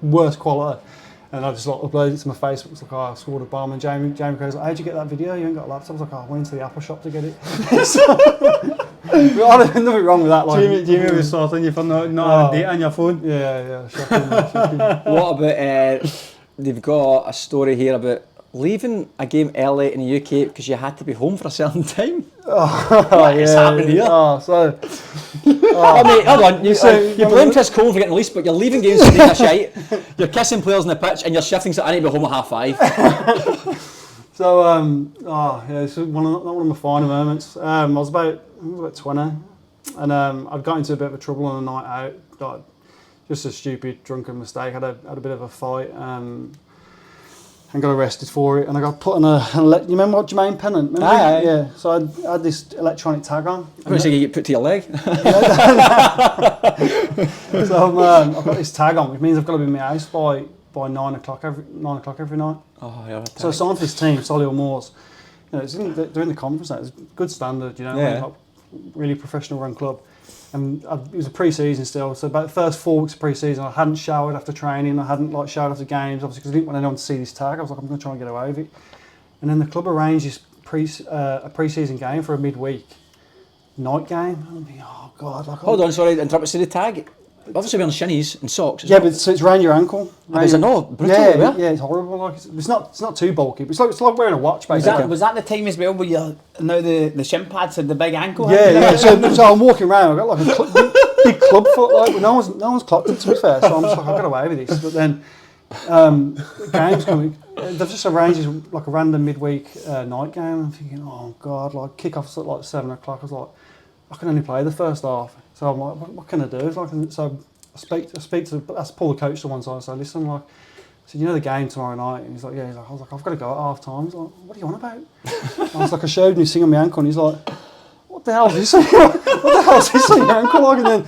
worst quality. And I just like uploaded it to my Facebook. It's like, I scored a bomb. And Jamie goes, how'd you get that video? You ain't got a laptop. I was like, I went into the Apple shop to get it. Nothing wrong with that. Like, Jamie was sorting you for not having data on your phone. Yeah, shocking. What about? They've got a story here about leaving a game early in the UK because you had to be home for a certain time. What is happening here? Mate, hold on. You blame Chris Cole for getting released, but you're leaving games for being a shite. You're kissing players on the pitch, and you're shifting. So I need to be home at 5:30. So, it's one of my finer moments. I was about 20. And I'd got into a bit of a trouble on a night out, like just a stupid drunken mistake. Had a bit of a fight. And got arrested for it, and I got put on you remember what Jermaine Pennant? Aye. Yeah. So I had this electronic tag on. I'm going to say you get put to your leg. So I've got this tag on, which means I've got to be in my house by 9 o'clock every night. Oh, yeah. So I signed for this team, Solihull Moors. You know, it's during the conference. It's good standard, you know. Yeah. Like, really professional run club. And it was a pre-season still, so about the first 4 weeks of pre-season, I hadn't showered after training, I hadn't showered after games, obviously because I didn't want anyone to see this tag. I was like, I'm going to try and get away with it. And then the club arranged this a pre-season game for a midweek night game. I'm thinking, oh God. Hold on, sorry, interrupt. See the tag? Obviously wearing shinnies and socks. Yeah, but so it's round your ankle. Is it not? Brutal, yeah, it's horrible. Like it's not too bulky. But it's like wearing a watch, basically. Was that the time as well where the shin pads had the big ankle? Yeah. So I'm walking around. I've got like a big club foot. Like no one's clocked it, to be fair. So I'm just like, I've got away with this. But then the game's coming. They've just arranged like a random midweek night game. I'm thinking, oh God, like kick-off's at like 7 o'clock. I was like, I can only play the first half. So I'm like, what can I do? So I speak to pull the coach to one side and say, listen, like, I said, you know the game tomorrow night? And he's like, yeah. I was like, I've got to go at half time. He's like, what are you on about? I was like, I showed him his thing on my ankle, and he's like, what the hell is this? What the hell is this on your ankle? Like, and then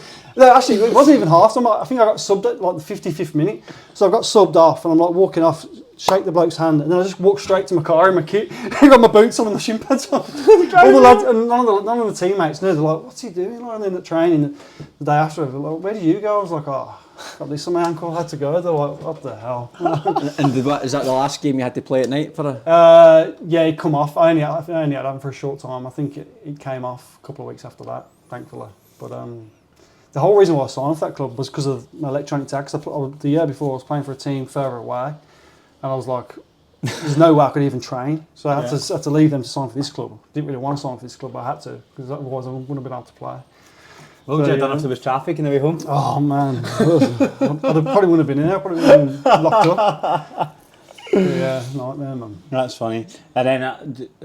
actually, it wasn't even half time. I think I got subbed at like the 55th minute. So I got subbed off, and I'm like walking off, shake the bloke's hand, and then I just walked straight to my car in my kit. I got my boots on and my shin pads on. All the lads and none of the teammates knew. They're like, "What's he doing?" And then at training the day after, they're like, "Where do you go?" I was like, "Oh, got this on my ankle. I had to go." They're like, "What the hell?" And is that the last game you had to play at night for a? Yeah, it come off. I only had him for a short time. I think it came off a couple of weeks after that, thankfully. But the whole reason why I signed for that club was because of my electronic tags. The year before, I was playing for a team further away. And I was like, there's no way I could even train. So I had to leave them to sign for this club. Didn't really want to sign for this club, but I had to, because otherwise I wouldn't have been able to play. Well, I don't know if there was traffic on the way home. Oh, man. I probably wouldn't have been in there. I probably would have been locked up. Yeah, nightmare, man. That's funny. And then,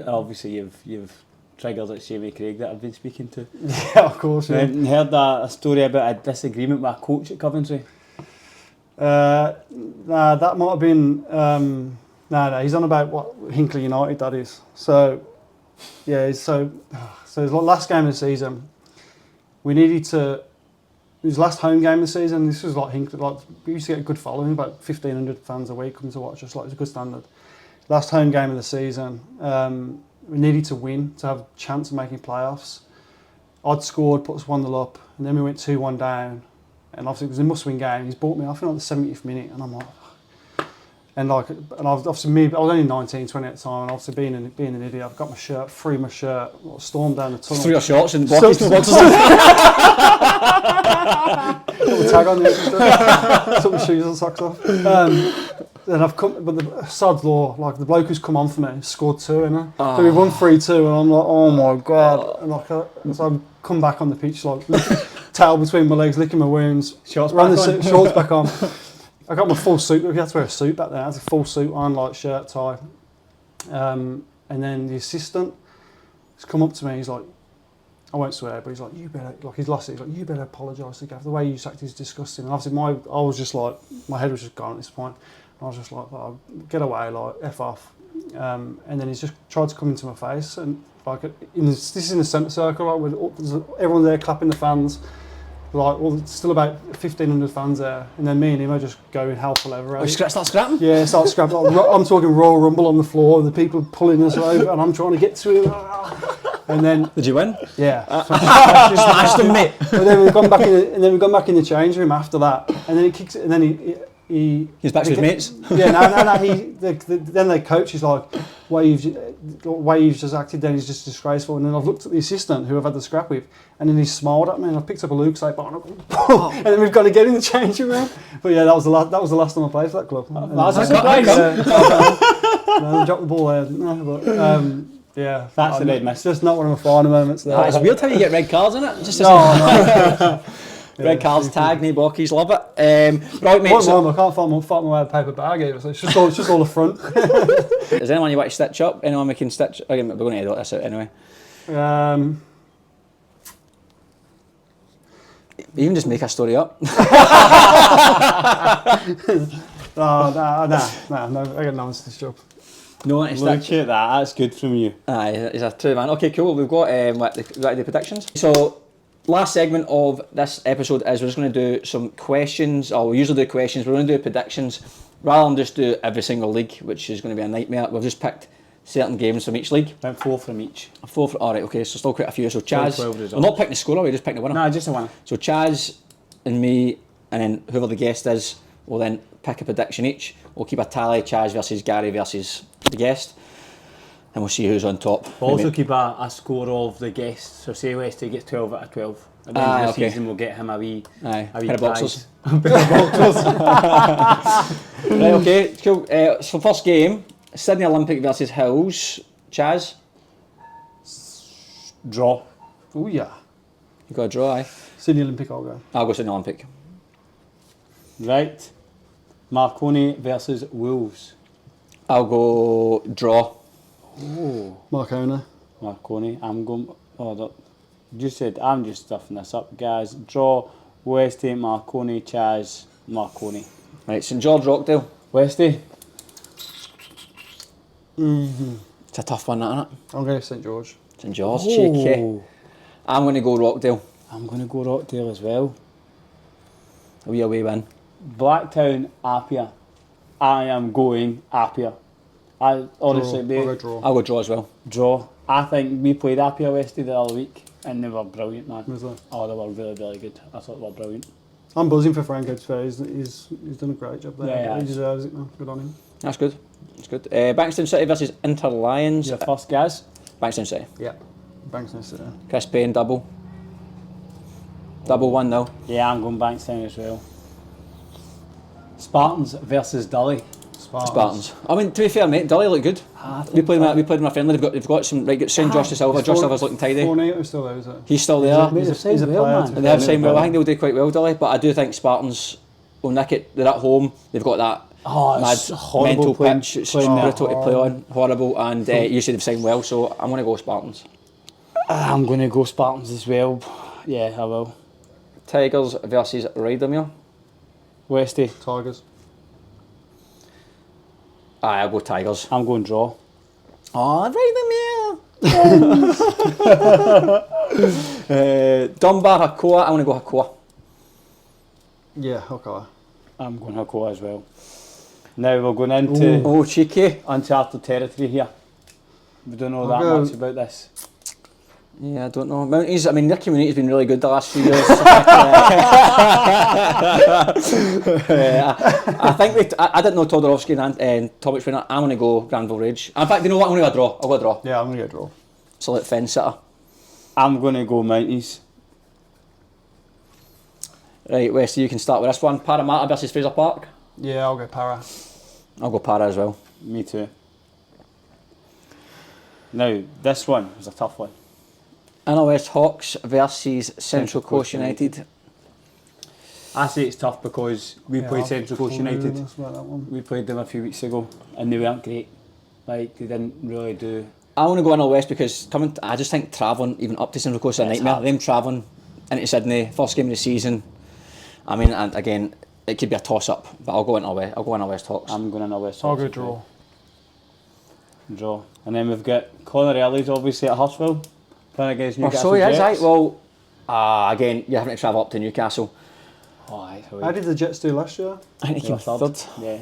obviously, you've triggered at Jamie Craig that I've been speaking to. Yeah, of course, yeah. And heard a story about a disagreement with a coach at Coventry. Nah, that might have been. No, he's on about what Hinckley United that is. So, yeah, so it's like last game of the season. We needed to. It was last home game of the season. This was like Hinckley. Like we used to get a good following, about 1,500 fans a week come to watch us. Like it's a good standard. Last home game of the season. We needed to win to have a chance of making playoffs. I'd scored, put us 1-0 up, and then we went 2-1 down. And obviously it was a must-win game. He's brought me off in like the 70th minute, and I'm like, and I was obviously I was only 19, 20 at the time, and obviously being an idiot, I've got my shirt, threw my shirt, stormed down the tunnel. Threw your shorts and blockies. Put the tag on there, took my shoes and socks off. Then I've come, but the sod's law, like the bloke who's come on for me scored 2, innit? So we won 3-2, and I'm like, oh my God. And like, so I've come back on the pitch, like, towel between my legs, licking my wounds, shorts back on. I got my full suit. We had to wear a suit back then. I had a full suit on, like shirt, tie. And then the assistant has come up to me. He's like, I won't swear, but he's like, you better, like he's lost it. He's like, you better apologise to Gav. The way you acted is disgusting. And obviously, I was just like, my head was just gone at this point. I was just like, oh, get away, like F off. And then he's just tried to come into my face, and like this is in the centre circle, like with everyone there clapping the fans. Like, well, there's still about 1,500 fans there, and then me and him are just going hell for leather. Oh, start scrapping? Yeah, start scrapping. I'm talking Royal Rumble on the floor, the people pulling us over, and I'm trying to get to him. And then, did you win? Yeah, just smashed him, mate. But then we've gone back in the change room after that, and then he kicks it, and then he's back to his mates. Yeah, no. Then the coach is like, way you've just acted then is just disgraceful. And then I've looked at the assistant who I've had the scrap with, and then he smiled at me, and I picked up a Lucasade bottle, and then we've got to get in the changing room. But yeah, that was the last time I played for that club. That's a surprise. No, dropped the ball there, didn't I? But yeah, that's the miss. It's just not one of my finer moments there. It's weird how you get red cards in it. Just no. Red cards, tag, no blockies, love it. Right, mate. I can't find my way a paper bag either, so it's just all the front. Is anyone you want to stitch up? Anyone we can stitch? Again, we're going to edit this out anyway. Even just make a story up. No, I got no answer to this job. No, it's Look at that, that's good from you. Aye, he's a true man. Okay, cool. We've got the predictions. So, last segment of this episode is we're just going to do some questions. Or we usually do questions. We're going to do predictions rather than just do every single league, which is going to be a nightmare. We've just picked certain games from each league. About 4 from each. 4 from, all right, okay. So still quite a few. So Chaz, 12 results. we're not picking the scorer. We're just picking the winner. No, just a winner. So Chaz and me, and then whoever the guest is, will then pick a prediction each. We'll keep a tally: Chaz versus Gary versus the guest, and we'll see who's on top. We'll also keep a score of the guests. So say Westy gets 12 out of 12. At the end of the season, we'll get him a wee pair of prize. boxers. Boxers. Right, okay, cool. So first game, Sydney Olympic versus Hills. Chaz, Draw. Oh yeah. you got a draw, aye? Sydney Olympic, I'll go. I'll go Sydney Olympic. Right. Marconi versus Wolves. I'll go draw. Oh. Marconi. I'm going. You said I'm just stuffing this up, guys. Draw. Westy, Marconi, Chaz, Marconi. Right, St George Rockdale. Westy. It's a tough one, isn't it? I'm going to St George. St George, cheeky. I'm going to go Rockdale. I'm going to go Rockdale as well. A wee away win. Blacktown, Apia. I am going Apia. I honestly, I'll go draw. I'll go draw as well. Draw. I think we played Apia Westy the other week and they were brilliant, man. Was there? Oh, they were really, really good. I thought they were brilliant. I'm buzzing for Franco today. He's done a great job there. Yeah, he deserves it, man. Good on him. That's good. That's good. Bankstown City versus Inter Lions. Your first, guys? Bankstown City. Yeah. Banks nice there. Chris Payne double. Double 1-0. Yeah, I'm going Bankstown as well. Spartans versus Dully. Spartans. I mean, to be fair, mate, Dully look good. We played them a friendly. They've got some right. Send Josh de Silva. Josh Silva's looking tidy. Fornater's still there, is it? He's still there. He's a player. man. And they have signed well. I think they'll do quite well, Dully. But I do think Spartans will nick it. They're at home. They've got that It's mad horrible mental playing- pitch. It's playing there. brutal to play on. Horrible. And you said they've signed well, so I'm going to go Spartans. I'm going to go Spartans as well. Yeah, I will. Tigers versus Rydermere. Westy. Tigers. Aye, I'll go Tigers. I'm going draw. Oh, Rydermere! Dunbar, Hakoah. I'm going to go Hakoah. Yeah, okay. I'm going Hakoah as well. Now we're going into Oh, cheeky. uncharted territory here. We don't know that go- much about this. Yeah, I don't know. Mounties, I mean, their community's been really good the last few years. I think I didn't know Todorovsky and Tomic winner. I'm going to go Granville Rage. In fact, you know what? I'm going to go a draw. I'll go a draw. Yeah, I'm going to get a draw. So let Fence Sitter. I'm going to go Mounties. Right, Westy, you can start with this one. Parramatta versus Fraser Park. Yeah, I'll go Para. I'll go Para as well. Me too. Now, this one was a tough one. Inner West Hawks versus Central Coast United. I say it's tough because we played I'll Central be Coast fully United. honest about that one. We played them a few weeks ago and they weren't great. Like, they didn't really do... I want to go Inner West because I just think travelling even up to Central Coast is a Yeah, it's nightmare. hard. Them travelling into Sydney, first game of the season. I mean, and again, it could be a toss-up, but I'll go Inner West. I'll go Inner West Hawks. I'm going to West I'll Hawks go as well. draw. Draw. And then we've got Connor Ellis obviously at Hurstville playing against Oh, Newcastle so he is, Jets. right? Well, again, you're having to travel up to Newcastle. Oh, aye, How did the Jets do last year? I think he came third. Yeah,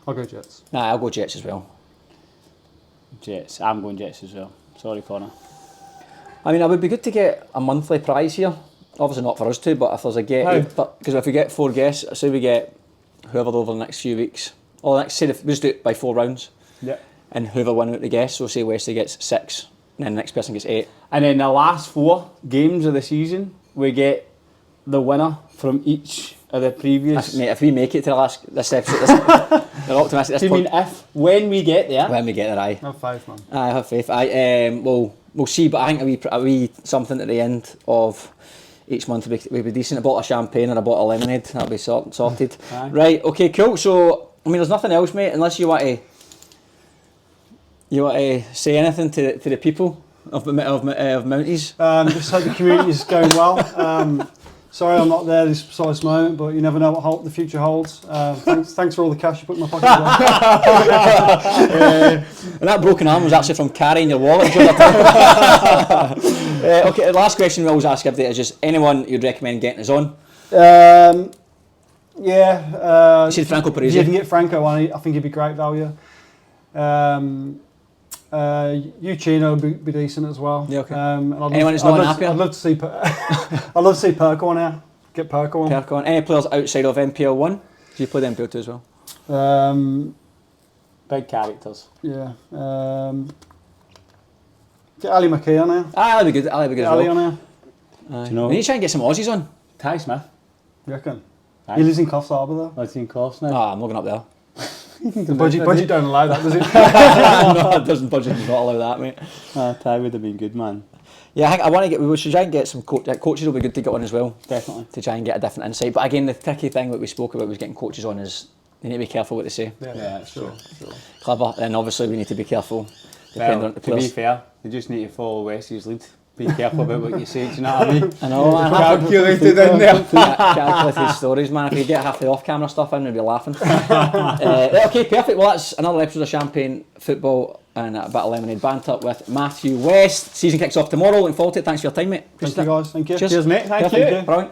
I'll go Jets. Nah, I'll go Jets as well. Jets. I'm going Jets as well. Sorry, Connor. I mean, it would be good to get a monthly prize here. Obviously not for us two, but if there's a get, because if we get 4 guests, say we get whoever over the next few weeks, or the next, say we just do it by 4 rounds, Yeah. and whoever wins out the guests, so say Wesley gets 6, and then the next person gets 8. And then the last 4 games of the season, we get the winner from each of the previous. Mate, if we make it to this episode, they're optimistic. Do you mean when we get there? When we get there, aye. I have faith, man. I have faith. We'll see, but I think a wee something at the end of each month would be decent. A bottle of champagne and a bottle of lemonade, that'll be sorted. Aye. Right, okay, cool. So, I mean, there's nothing else, mate, unless you want to say anything to the people of Mounties. Just hope the community's going well. Sorry I'm not there this precise moment, but you never know what the future holds. Thanks for all the cash you put in my pocket as well. And that broken arm was actually from carrying your wallet. Okay, the last question we always ask everybody is just anyone you'd recommend getting us on? Yeah. You said Franco Parisi. If you can get Franco on, I think he'd be great value. Uchino would be decent as well. Yeah, okay. Anyone who's not unhappy? I'd love to see I'd love to see Perko on here. Get Perko on. Perko on. Any players outside of NPL 1? Do you play the NPL 2 as well? Big characters. Yeah. Get Ali McKay on here. Ali would be good. Ali would be good Ali as well. on here. Do you know? We need to try and get some Aussies on. Ty Smith. You reckon? Aye. He lives in Coffs Harbour though. Lives in Coffs now. I'm not going up there. The budget don't allow that, does it? No, it doesn't. Budget does not allow that, mate. Ty would have been good, man. Yeah, I think we should try and get some coaches. Will be good to get on as well. Definitely. To try and get a different insight. But again, the tricky thing that we spoke about was getting coaches on is you need to be careful what they say. Yeah, that's true. Clever, and obviously we need to be careful. Depending on the to be players. fair, you just need to follow Wesley's lead. Be careful about what you say, do you know what I mean? I know, man. Calculated in there. Calculated stories, man. If you get half the off-camera stuff in, we'd be laughing. Okay, perfect. Well, that's another episode of Champagne Football and a bit of lemonade banter with Matthew West. Season kicks off tomorrow. Looking forward to it. Thanks for your time, mate. Thank you guys. Thank you. Cheers, Cheers mate. Thank perfect. you. Brilliant.